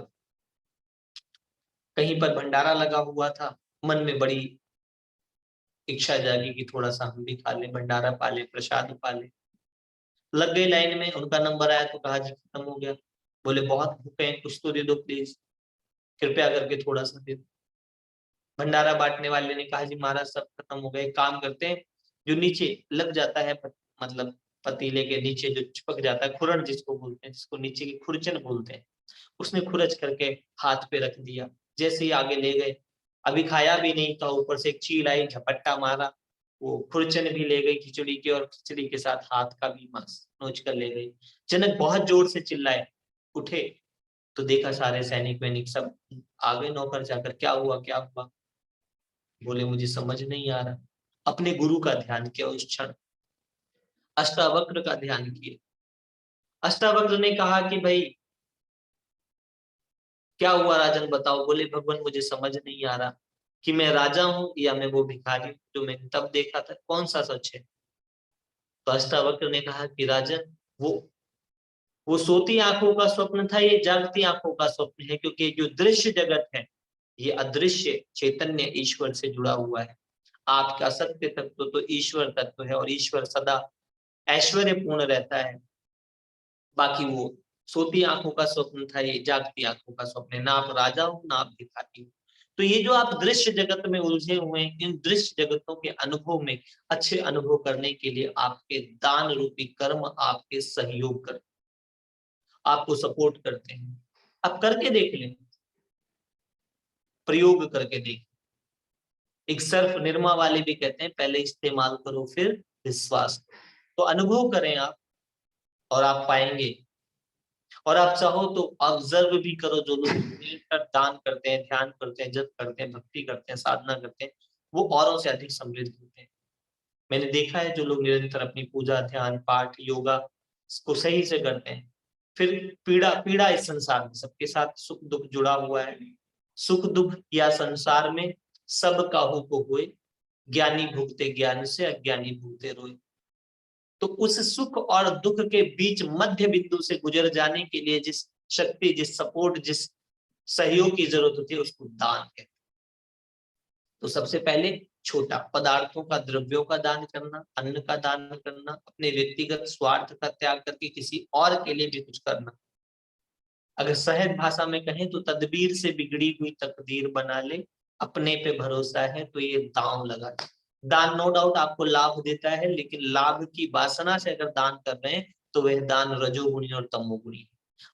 कहीं पर भंडारा लगा हुआ था। मन में बड़ी इच्छा जागी कि थोड़ा सा हम भी खा लें, भंडारा पा लें, प्रसाद पा लें। लग गई लाइन में, उनका नंबर आया तो कहा जी खत्म हो गया। बोले बहुत भूखे हैं, कुछ तो दे दो प्लीज, कृपया करके थोड़ा सा दे दो। भंडारा बांटने वाले ने कहा जी महाराज सब खत्म हो गए, काम करते हैं, जो नीचे लग जाता है मतलब पतीले के नीचे जो चिपक जाता है, खुरन जिसको बोलते हैं, जिसको नीचे की खुरचन बोलते हैं, उसने खुरच करके हाथ पे रख दिया। जैसे ही आगे ले गए, अभी खाया भी नहीं था, ऊपर से एक चील आई, झपट्टा मारा, वो खुरचन भी ले गई खिचड़ी की, और खिचड़ी के साथ हाथ का भी मांस नोच कर ले गई। जनक बहुत जोर से चिल्लाए, उठे तो देखा सारे सैनिक वैनिक सब आ गए नौकर जाकर, क्या हुआ क्या हुआ। बोले मुझे समझ नहीं आ रहा। अपने गुरु का ध्यान किया उस क्षण, अष्टावक्र का ध्यान किया। अष्टावक्र ने कहा कि भाई क्या हुआ राजन बताओ। बोले भगवान मुझे समझ नहीं आ रहा कि मैं राजा हूं या मैं वो भिखारी हूं जो मैंने तब देखा था, कौन सा सच है। तो अष्टावक्र ने कहा कि राजन वो सोती आंखों का स्वप्न था, ये जागती आंखों का स्वप्न है, क्योंकि जो दृश्य जगत है ये अदृश्य चैतन्य ईश्वर से जुड़ा हुआ है। आपका सत्य तत्व तो ईश्वर तत्व है, और ईश्वर सदा ऐश्वर्य पूर्ण रहता है। बाकी वो सोती आंखों का स्वप्न था, ये जागती आंखों का स्वप्न है। ना आप राजा हो ना आप भिखारी हो। तो ये जो आप दृश्य जगत में उलझे हुए हैं, इन दृश्य जगतों के अनुभव में अच्छे अनुभव करने के लिए आपके दान रूपी कर्म आपके सहयोग कर, आपको सपोर्ट करते हैं। आप करके देख लें, प्रयोग करके देख। एक सर्फ निरमा वाले भी कहते हैं पहले इस्तेमाल करो फिर विश्वास करो। तो अनुभव करें आप, और आप पाएंगे। और आप चाहो तो ऑब्जर्व भी करो, जो लोग मिलकर दान करते हैं, ध्यान करते हैं, जप करते हैं, भक्ति करते हैं, साधना करते हैं, वो औरों से अधिक समृद्ध होते हैं। मैंने देखा है जो लोग निरंतर अपनी पूजा ध्यान पाठ योगा को सही से करते हैं, फिर पीड़ा पीड़ा इस संसार में सबके साथ सुख दुख जुड़ा हुआ है। सुख दुख या संसार में सब काहू को होए, ज्ञानी भुगते ज्ञान से अज्ञानी भुगते रोए। तो उस सुख और दुख के बीच मध्य बिंदु से गुजर जाने के लिए जिस शक्ति, जिस सपोर्ट, जिस सहयोग की जरूरत होती है उसको दान कहते हैं। तो सबसे पहले छोटा पदार्थों का, द्रव्यों का दान करना, अन्न का दान करना, अपने व्यक्तिगत स्वार्थ का त्याग करके किसी और के लिए भी कुछ करना। अगर सहज भाषा में कहें तो तदबीर से बिगड़ी हुई तकदीर बना ले, अपने पे भरोसा है तो ये दांव लगा ले। दान नो डाउट आपको लाभ देता है, लेकिन लाभ की वासना से अगर दान कर रहे हैं तो वह दान रजोगुणी और तमोगुणी है।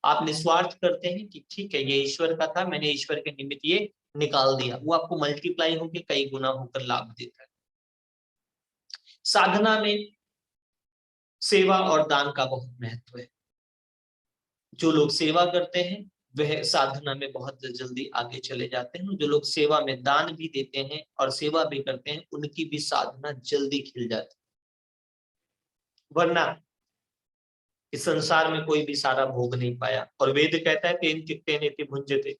आप निस्वार्थ करते हैं कि ठीक है ये ईश्वर का था, मैंने ईश्वर के निमित्त ये निकाल दिया, वो आपको मल्टीप्लाई होकर कई गुना होकर लाभ देता है। साधना में सेवा और दान का बहुत महत्व है। जो लोग सेवा करते हैं वह साधना में बहुत जल्दी आगे चले जाते हैं। जो लोग सेवा में दान भी देते हैं और सेवा भी करते हैं, उनकी भी साधना जल्दी खिल जाती है। वरना इस संसार में कोई भी सारा भोग नहीं पाया। और वेद कहता है तेन चित्ते नेति भुंजते,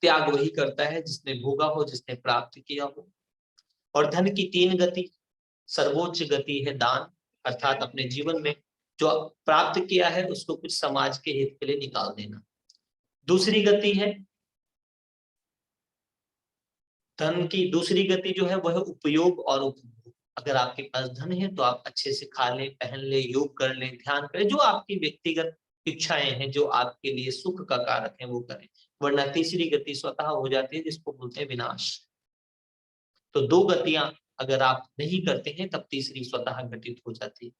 त्याग वही करता है जिसने भोगा हो, जिसने प्राप्त किया हो। और धन की तीन गति, सर्वोच्च गति है दान, अर्थात अपने जीवन में जो प्राप्त किया है उसको कुछ समाज के हित के लिए निकाल देना। दूसरी गति है धन की, दूसरी गति जो है वह उपयोग और उपभोग। अगर आपके पास धन है तो आप अच्छे से खा लें, पहन लें, योग कर लें, ध्यान करें, जो आपकी व्यक्तिगत इच्छाएं हैं, जो आपके लिए सुख का कारक है वो करें। वरना तीसरी गति स्वतः हो जाती है जिसको बोलते हैं विनाश। तो दो गतियां अगर आप नहीं करते हैं तब तीसरी स्वतः घटित हो जाती है।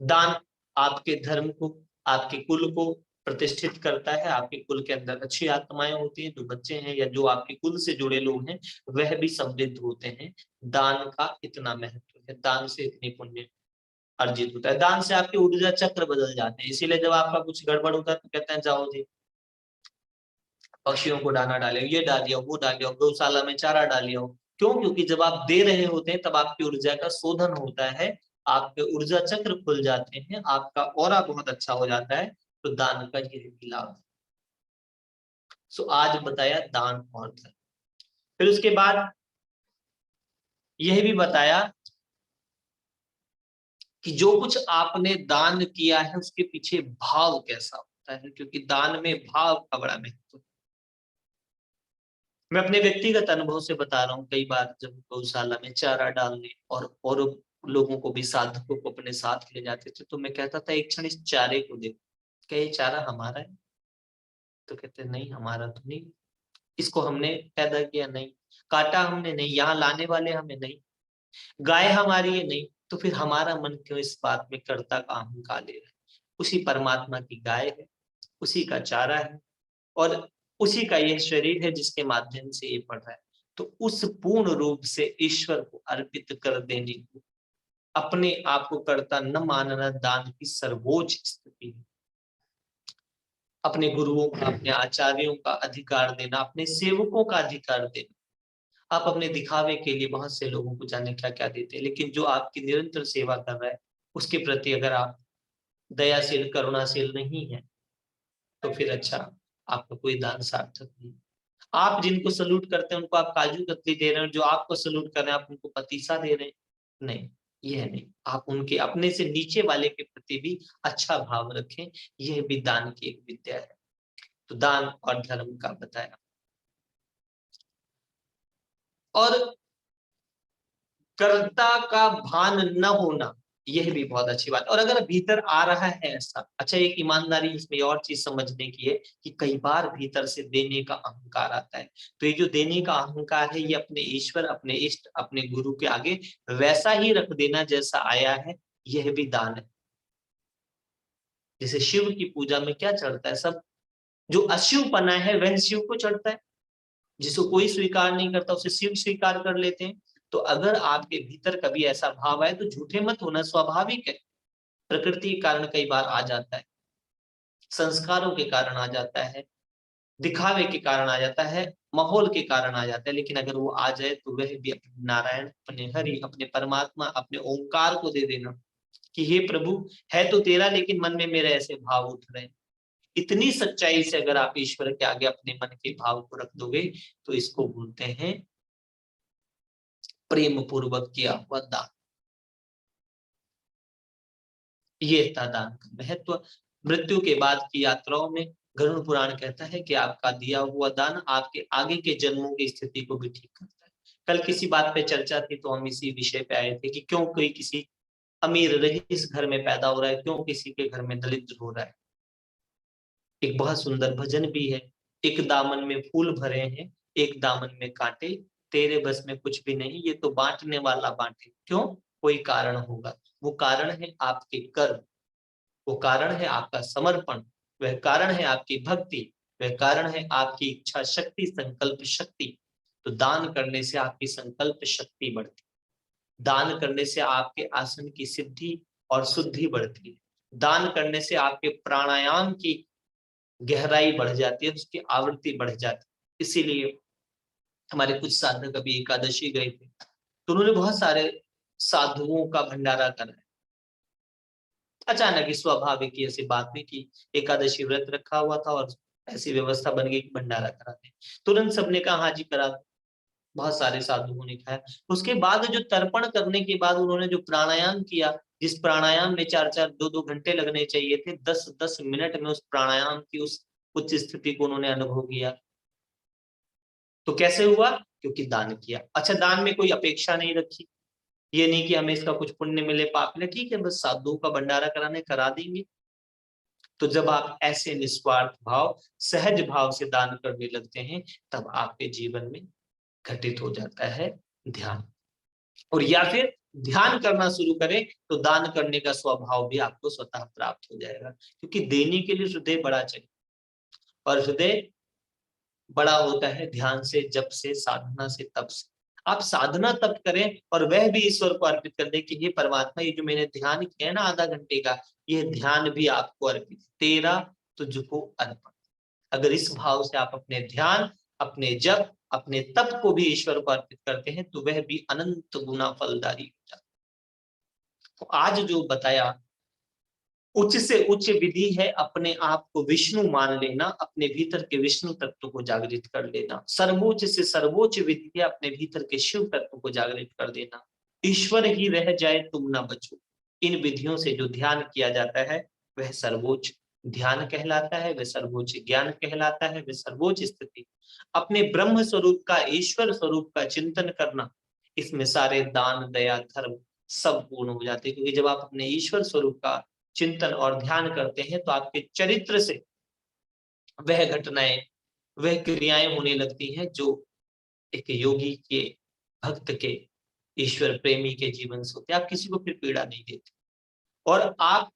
दान आपके धर्म को, आपके कुल को प्रतिष्ठित करता है। आपके कुल के अंदर अच्छी आत्माएं होती हैं, जो बच्चे हैं या जो आपके कुल से जुड़े लोग हैं वह भी समृद्ध होते हैं। दान का इतना महत्व है, दान से इतनी पुण्य अर्जित होता है। दान से आपके ऊर्जा चक्र बदल जाते हैं। इसीलिए जब आपका कुछ गड़बड़ होता है तो कहते हैं जाओ जी पक्षियों को दाना डाले, ये डालिए, वो डालिए, गौशाला में चारा डालिए। क्यों? क्योंकि जब आप दे रहे होते हैं तब आपकी ऊर्जा का शोधन होता है, आपके ऊर्जा चक्र खुल जाते हैं, आपका ऑरा बहुत अच्छा हो जाता है। तो दान का ये भी लाभ। सो आज बताया दान और धर्म। फिर उसके बाद यह भी बताया कि जो कुछ आपने दान किया है उसके पीछे भाव कैसा होता है, क्योंकि दान में भाव का बड़ा महत्व है। मैं अपने व्यक्तिगत अनुभव से बता रहा हूँ, कई बार जब गौशाला में चारा डालने और लोगों को भी, साधकों को अपने साथ ले जाते थे, तो मैं कहता था एक क्षण इस चारे को देखो, क्या ये चारा हमारा है? तो कहते नहीं हमारा तो नहीं, इसको हमने पैदा किया नहीं, काटा हमने नहीं, यहाँ लाने वाले हमें नहीं, गाय हमारी है नहीं, तो फिर हमारा मन क्यों इस बात में कर्ता का अहंकार ले रहा है? उसी परमात्मा की गाय है, उसी का चारा है और उसी का यह शरीर है जिसके माध्यम से ये पढ़ रहा है। तो उस पूर्ण रूप से ईश्वर को अर्पित कर देने को, अपने आप को कर्ता न मानना दान की सर्वोच्च स्थिति है। अपने गुरुओं का, अपने आचार्यों का अधिकार देना, अपने सेवकों का अधिकार देना। आप अपने दिखावे के लिए बहुत से लोगों को जाने क्या क्या देते हैं, लेकिन जो आपकी निरंतर सेवा कर रहा है उसके प्रति अगर आप दयाशील, करुणाशील नहीं है तो फिर अच्छा आपका कोई दान सार्थक नहीं। आप जिनको सलूट करते हैं उनको आप काजू कतली दे रहे हैं, जो आपको सलूट कर रहे हैं आप उनको पतीसा दे रहे हैं, नहीं, यह नहीं। आप उनके अपने से नीचे वाले के प्रति भी अच्छा भाव रखें, यह भी दान की एक विद्या है। तो दान और धर्म का बताया। और कर्ता का भान न होना, यह भी बहुत अच्छी बात। और अगर भीतर आ रहा है ऐसा, अच्छा एक ईमानदारी इसमें और चीज समझने की है कि कई बार भीतर से देने का अहंकार आता है। तो ये जो देने का अहंकार है ये अपने ईश्वर, अपने इष्ट, अपने गुरु के आगे वैसा ही रख देना जैसा आया है, यह भी दान है। जैसे शिव की पूजा में क्या चढ़ता है, सब जो अशिवपना है वह शिव को चढ़ता है, जिसको कोई स्वीकार नहीं करता उसे शिव स्वीकार कर लेते हैं। तो अगर आपके भीतर कभी ऐसा भाव आए तो झूठे मत होना, स्वाभाविक है। प्रकृति के कारण कई बार आ जाता है, संस्कारों के कारण आ जाता है, दिखावे के कारण आ जाता है, माहौल के कारण आ जाता है, लेकिन अगर वो आ जाए तो वह भी अपने नारायण, अपने हरि, अपने परमात्मा, अपने ओंकार को दे देना कि हे प्रभु है तो तेरा, लेकिन मन में मेरे ऐसे भाव उठ रहे हैं। इतनी सच्चाई से अगर आप ईश्वर के आगे अपने मन के भाव को रख दोगे तो इसको बोलते हैं प्रेम पूर्वक किया हुआ दान। ये था दान का महत्व। मृत्यु के बाद की यात्राओं में गरुड़ पुराण कहता है कि आपका दिया हुआ दान आपके आगे के जन्मों की स्थिति को भी ठीक करता है। कल किसी बात पे चर्चा थी तो हम इसी विषय पे आए थे कि क्यों कोई किसी अमीर रईस घर में पैदा हो रहा है, क्यों किसी के घर में दरिद्र हो रहा है। एक बहुत सुंदर भजन भी है, एक दामन में फूल भरे हैं, एक दामन में कांटे, तेरे बस में कुछ भी नहीं, ये तो बांटने वाला बांटे। क्यों? कोई कारण होगा। वो कारण है आपके कर्म, वो कारण है आपका समर्पण, वह कारण है आपकी भक्ति, वह कारण है आपकी इच्छा शक्ति, संकल्प शक्ति। तो दान करने से आपकी संकल्प शक्ति बढ़ती, दान करने से आपके आसन की सिद्धि और शुद्धि बढ़ती है, दान करने से आपके प्राणायाम की गहराई बढ़ जाती है, उसकी आवृत्ति बढ़ जाती है। इसीलिए हमारे कुछ साधक अभी एकादशी गए थे, तो उन्होंने बहुत सारे साधुओं का भंडारा कराया। अचानक ही स्वाभाविक ही ऐसी बात नहीं की, एकादशी व्रत रखा हुआ था और ऐसी व्यवस्था बन गई कि भंडारा करा दे। तुरंत सबने कहा हाँ जी करा दो। बहुत सारे साधुओं ने खाया। उसके बाद जो तर्पण करने के बाद उन्होंने जो प्राणायाम किया, जिस प्राणायाम में 4-4 2-2 घंटे लगने चाहिए थे, 10-10 मिनट में उस प्राणायाम की उस उच्च स्थिति को उन्होंने अनुभव किया। तो कैसे हुआ? क्योंकि दान किया। अच्छा, दान में कोई अपेक्षा नहीं रखी, ये नहीं कि हमें इसका कुछ पुण्य मिले पाप मिले, ठीक है बस साधुओं का भंडारा कराने करा देंगे। तो जब आप ऐसे निस्वार्थ भाव, सहज भाव से दान करने लगते हैं, तब आपके जीवन में घटित हो जाता है ध्यान। और या फिर ध्यान करना शुरू करें तो दान करने का स्वभाव भी आपको स्वतः प्राप्त हो जाएगा, क्योंकि देने के लिए हृदय बड़ा चाहिए, और हृदय बड़ा होता है ध्यान से, जप से, साधना से, तप से। आप साधना तप करें और वह भी ईश्वर को अर्पित कर दें कि ये परमात्मा, ये जो मैंने ध्यान किया है ना आधा घंटे का, ये ध्यान भी आपको अर्पित, तेरा तुझको अर्पण। अगर इस भाव से आप अपने ध्यान, अपने जप, अपने तप को भी ईश्वर को अर्पित करते हैं, तो वह भी अनंत गुना फलदारी हो जाता है। तो आज जो बताया, उच्च से उच्च विधि है अपने आप को विष्णु मान लेना, अपने भीतर के विष्णु तत्व को जागृत कर लेना। सर्वोच्च से सर्वोच्च विधि है अपने भीतर के शिव तत्व को जागृत कर देना। ईश्वर ही रह जाए तुम ना बचो। इन विधियों से जो ध्यान किया जाता है, वह सर्वोच्च ध्यान कहलाता है, वह सर्वोच्च ज्ञान कहलाता है, वह सर्वोच्च स्थिति। अपने ब्रह्म स्वरूप का, ईश्वर स्वरूप का चिंतन करना, इसमें सारे दान दया धर्म सब पूर्ण हो जाते हैं। क्योंकि जब आप अपने ईश्वर स्वरूप का चिंतन और ध्यान करते हैं, तो आपके चरित्र से वह घटनाएं, वह क्रियाएं होने लगती हैं जो एक योगी के, भक्त के, ईश्वर प्रेमी के जीवन से होते हैं। आप किसी को फिर पीड़ा नहीं देते, और आप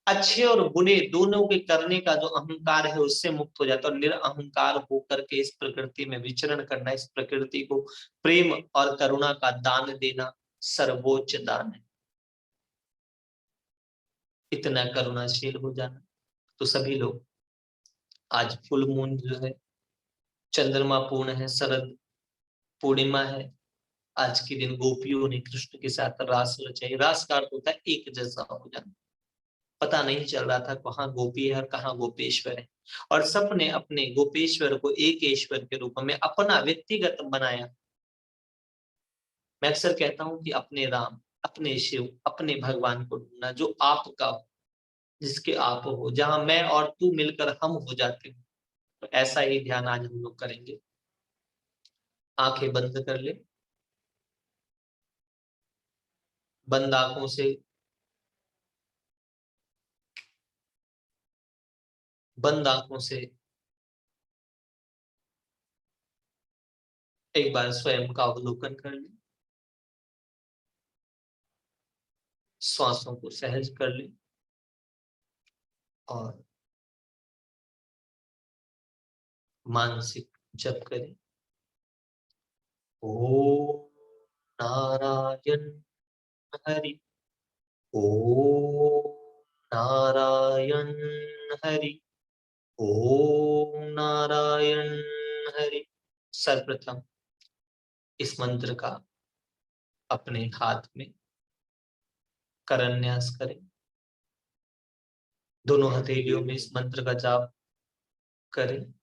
अच्छे और बुरे दोनों के करने का जो अहंकार है उससे मुक्त हो जाता है, और निरअहंकार होकर के इस प्रकृति में विचरण करना, इस प्रकृति को प्रेम और करुणा का दान देना सर्वोच्च दान है। इतना करुणाशील हो जाना। तो सभी लोग, आज फुल मून जो है, चंद्रमा पूर्ण है, शरद पूर्णिमा है, आज के दिन गोपियों ने कृष्ण के साथ रास रचाई। रास का अर्थ होता है एक जैसा हो जाना। पता नहीं चल रहा था कहाँ गोपी है और कहाँ गोपेश्वर है, और सबने अपने गोपेश्वर को एक ईश्वर के रूप में अपना व्यक्तिगत बनाया। मैं अक्सर कहता हूँ कि अपने राम, अपने शिव, अपने भगवान को ढूंढना जो आपका हो, जिसके आप हो, जहां मैं और तू मिलकर हम हो जाते हो। तो ऐसा ही ध्यान आज हम लोग करेंगे। आंखें बंद कर ले, बंद आंखों से, बंद आंखों से एक बार स्वयं का अवलोकन कर ले, श्वासों को सहज कर ले, और मानसिक जप करें। ओम नारायण हरि, ओम नारायण हरि, ओम नारायण हरि। सर्वप्रथम इस मंत्र का अपने हाथ में करन्यास करें, दोनों हथेलियों में इस मंत्र का जाप करें।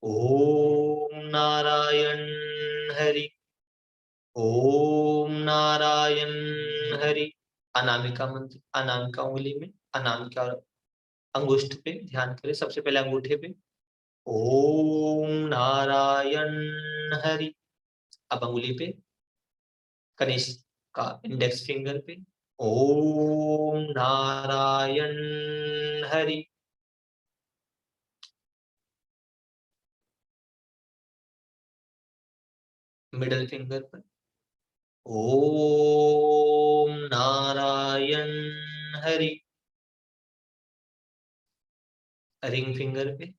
ओम नारायण हरि, ओम नारायण हरि। अनामिका मंत्र, अनामिका उंगली में, अनामिका और अंगुष्ठ पे ध्यान करें। सबसे पहले अंगूठे पे ओम नारायण हरि, अब अंगुली पे, कनिष्ठ का इंडेक्स फिंगर पे ओम नारायण हरि। मिडल फिंगर पर। ओम नारायण हरि। रिंग फिंगर पे।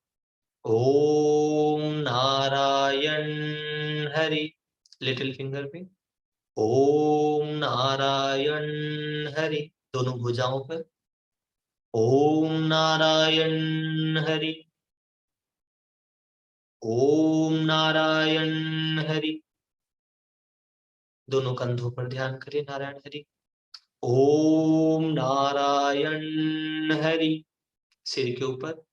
ओम नारायण हरि। लिटिल फिंगर पे। ओम नारायण हरि। दोनों भुजाओं पर। ओम नारायण हरि। ओम नारायण हरि। दोनों कंधों पर ध्यान करें, नारायण हरि। ओम नारायण हरि। सिर के ऊपर।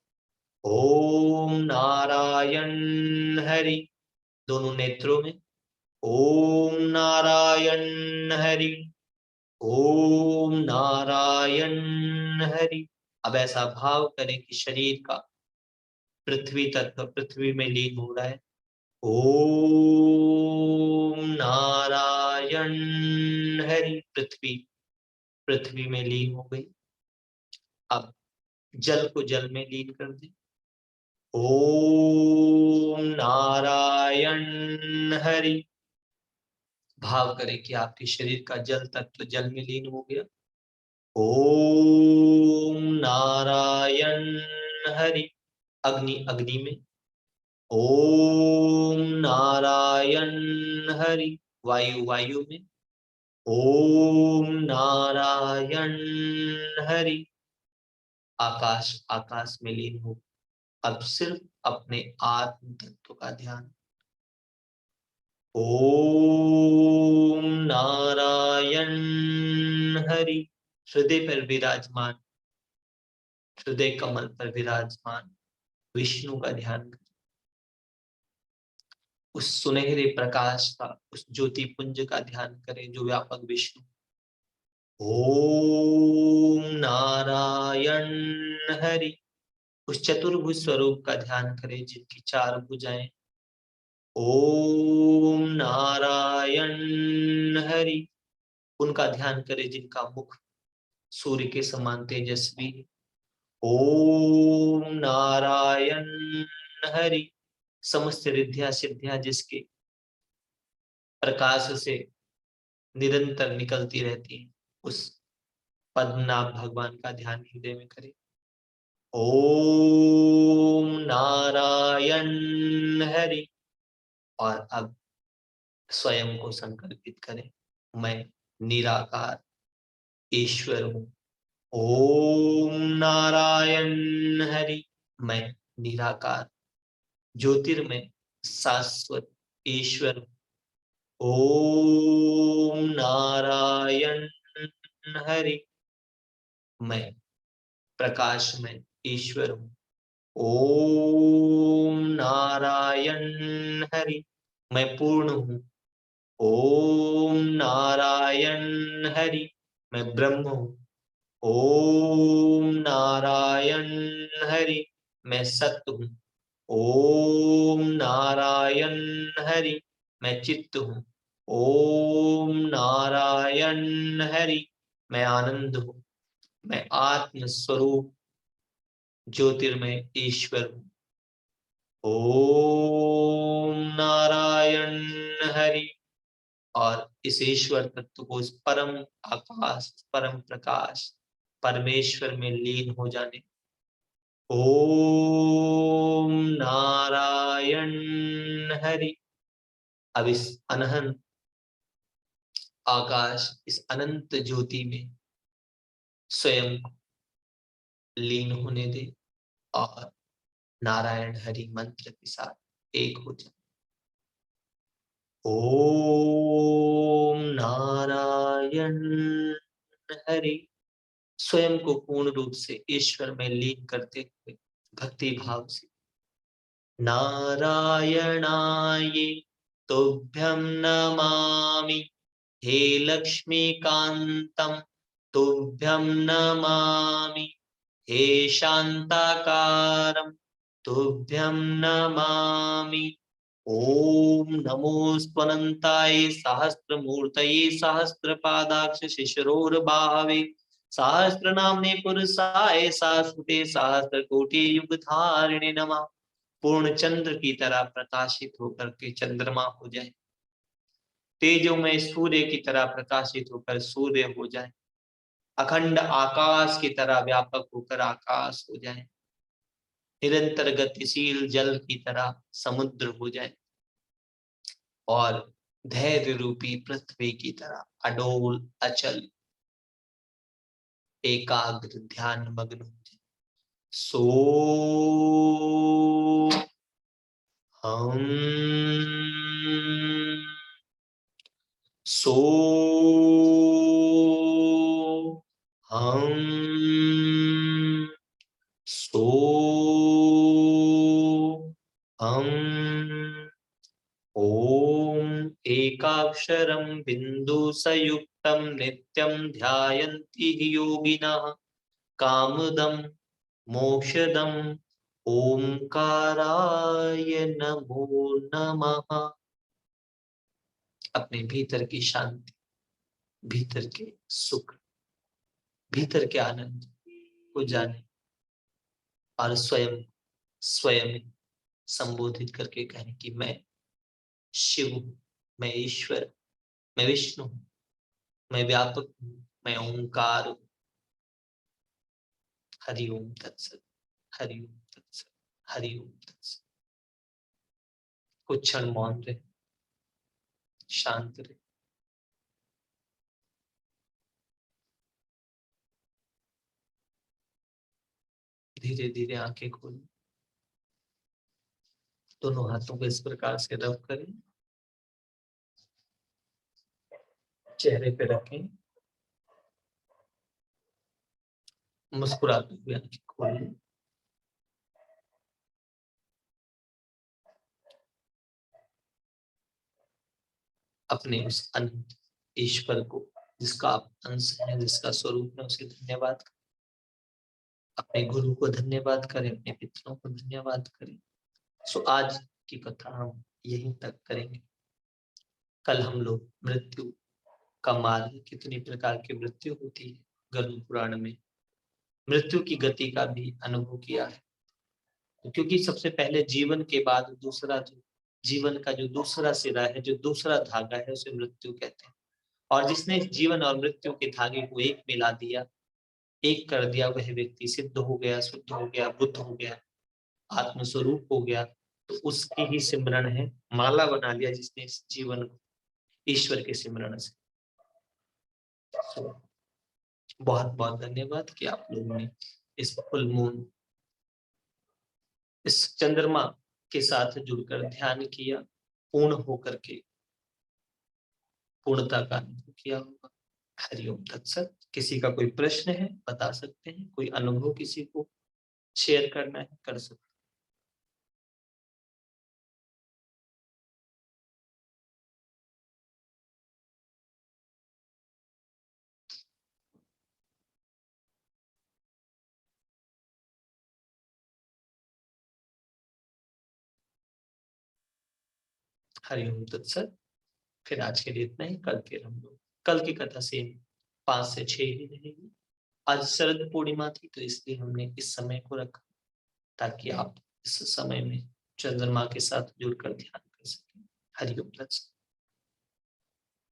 ओम नारायण हरि। दोनों नेत्रों में। ओम नारायण हरि। ओम नारायण हरि। अब ऐसा भाव करें कि शरीर का पृथ्वी तत्व पृथ्वी में लीन हो रहा है। ओम नारायण हरि। पृथ्वी पृथ्वी में लीन हो गई। अब जल को जल में लीन कर दे। ओम नारायण हरि। भाव करें कि आपके शरीर का जल तत्व जल में लीन हो गया। ओम नारायण हरि। अग्नि अग्नि में। ओम नारायण हरि। वायु वायु में। ओम नारायण हरि। आकाश आकाश में लीन हो। अब सिर्फ अपने आत्म तत्व का ध्यान। ओम नारायण हरि। हृदय पर विराजमान, हृदय कमल पर विराजमान विष्णु का ध्यान करें। उस सुनहरे प्रकाश का, उस ज्योति पुंज का ध्यान करें जो व्यापक विष्णु। ओम नारायण हरि। उस चतुर्भुज स्वरूप का ध्यान करें जिनकी चार भुजाएं। ओम नारायण हरि। उनका ध्यान करें जिनका मुख सूर्य के समान तेजस्वी है। ओम नारायण हरि। समस्त रिद्धियां सिद्धियां जिसके प्रकाश से निरंतर निकलती रहती हैं, उस पद्मनाभ भगवान का ध्यान हृदय में करें। ओम नारायण हरि। और अब स्वयं को संकल्पित करें, मैं निराकार ईश्वर हूं। ओम नारायण हरि। मैं निराकार ज्योतिर्मय शाश्वत ईश्वर। ओम नारायण हरि। मैं प्रकाश में ईश्वर हूँ। ओम नारायण हरि। मैं पूर्ण हूँ। ओम नारायण हरि। मैं ब्रह्म हूँ। ओम नारायण हरि। मैं सत्य हूँ। ओम नारायण हरि। मैं चित्त हूँ। ओम नारायण हरि। मैं आनंद हूँ। मैं आत्म स्वरूप ज्योतिर्मय ईश्वर हूँ। ओम नारायण हरि। और इस ईश्वर तत्व को, इस परम आकाश, परम प्रकाश परमेश्वर में लीन हो जाने। ओम नारायण हरि। अब इस अनंत आकाश, इस अनंत ज्योति में स्वयं लीन होने दे और नारायण हरि मंत्र के साथ एक हो जाए। ओम नारायण हरि। स्वयं को पूर्ण रूप से ईश्वर में लीन करते हुए भक्ति भाव से नारायणाय तुभ्यं नमामि। हे लक्ष्मीकांतं तुभ्यं नमामि। हे शांताकारं तुभ्यं नमामि। ओम नमोस्त्वनंताय सहस्त्रमूर्तये सहस्त्रपादाक्ष शिशिरोर्बाहवे सहस्रनाम्ने पुरुषाय शाश्वते सहस्रकोटि युगधारिणे नमः। पूर्ण चंद्र की तरह प्रकाशित होकर के चंद्रमा हो जाए। तेजोमय सूर्य की तरह प्रकाशित होकर सूर्य हो जाए, अखंड आकाश की तरह व्यापक होकर आकाश हो जाए, निरंतर गतिशील जल की तरह समुद्र हो जाए और धैर्य रूपी पृथ्वी की तरह अडोल अचल एकाग्र ध्यान मग्न हो जाए। सो हम सो हम सो हम ओम एकाक्षरं बिंदु संयुक्तं नित्यं ध्यायन्ति योगिनः कामदं मोक्षदं ओंकाराय नमो नमः। अपने भीतर की शांति, भीतर के सुख, भीतर के आनंद को जाने और स्वयं स्वयं संबोधित करके कहें कि मैं शिव हूं, मैं ईश्वर, मैं विष्णु हूं, मैं व्यापक हूं, मैं ओंकार हूं। हरि ओम तत्सत, हरि ओम तत्सत, हरि ओम तत्सत। कुछ क्षण मौन रहे, शांत रहे। धीरे धीरे आंखें खोलें, दोनों हाथों को इस प्रकार से रब करें, चेहरे पे रखें, मुस्कुराते हुए आंखें खोलें। अपने उस अनंत ईश्वर को, जिसका आप अंश है, जिसका स्वरूप है, उसे धन्यवाद करें। अपने गुरु को धन्यवाद करें, अपने पितरों को धन्यवाद करें। सो आज की कथा हम यहीं तक करेंगे। कल हम लोग मृत्यु का मार्ग, कितनी प्रकार की मृत्यु होती है, गरुड़ पुराण में मृत्यु की गति का भी अनुभव किया है। क्योंकि सबसे पहले जीवन के बाद दूसरा, जो जीवन का जो दूसरा सिरा है, जो दूसरा धागा है, उसे मृत्यु कहते हैं। और जिसने जीवन और मृत्यु के धागे को एक मिला दिया, एक कर दिया, वह व्यक्ति सिद्ध हो गया, शुद्ध हो गया, बुद्ध हो गया, आत्मस्वरूप हो गया। तो उसकी ही सिमरन है, माला बना लिया जिसने इस जीवन को ईश्वर के सिमरन से। बहुत बहुत धन्यवाद कि आप लोगों ने इस फुल मून, इस चंद्रमा के साथ जुड़कर ध्यान किया, पूर्ण होकर के पूर्णता का अनुभव किया होगा। हरिओम तत्सत। किसी का कोई प्रश्न है बता सकते हैं, कोई अनुभव किसी को शेयर करना है कर सकते हैं। हरिओम तत्सत। फिर आज के लिए इतना ही। कल फिर हम लोग, कल की कथा से 5 से 6 ही रहेगी। आज शरद पूर्णिमा थी तो इसलिए हमने इस समय को रखा, ताकि आप इस समय में चंद्रमा के साथ जुड़कर ध्यान कर सकें। हरिओम तत्सत।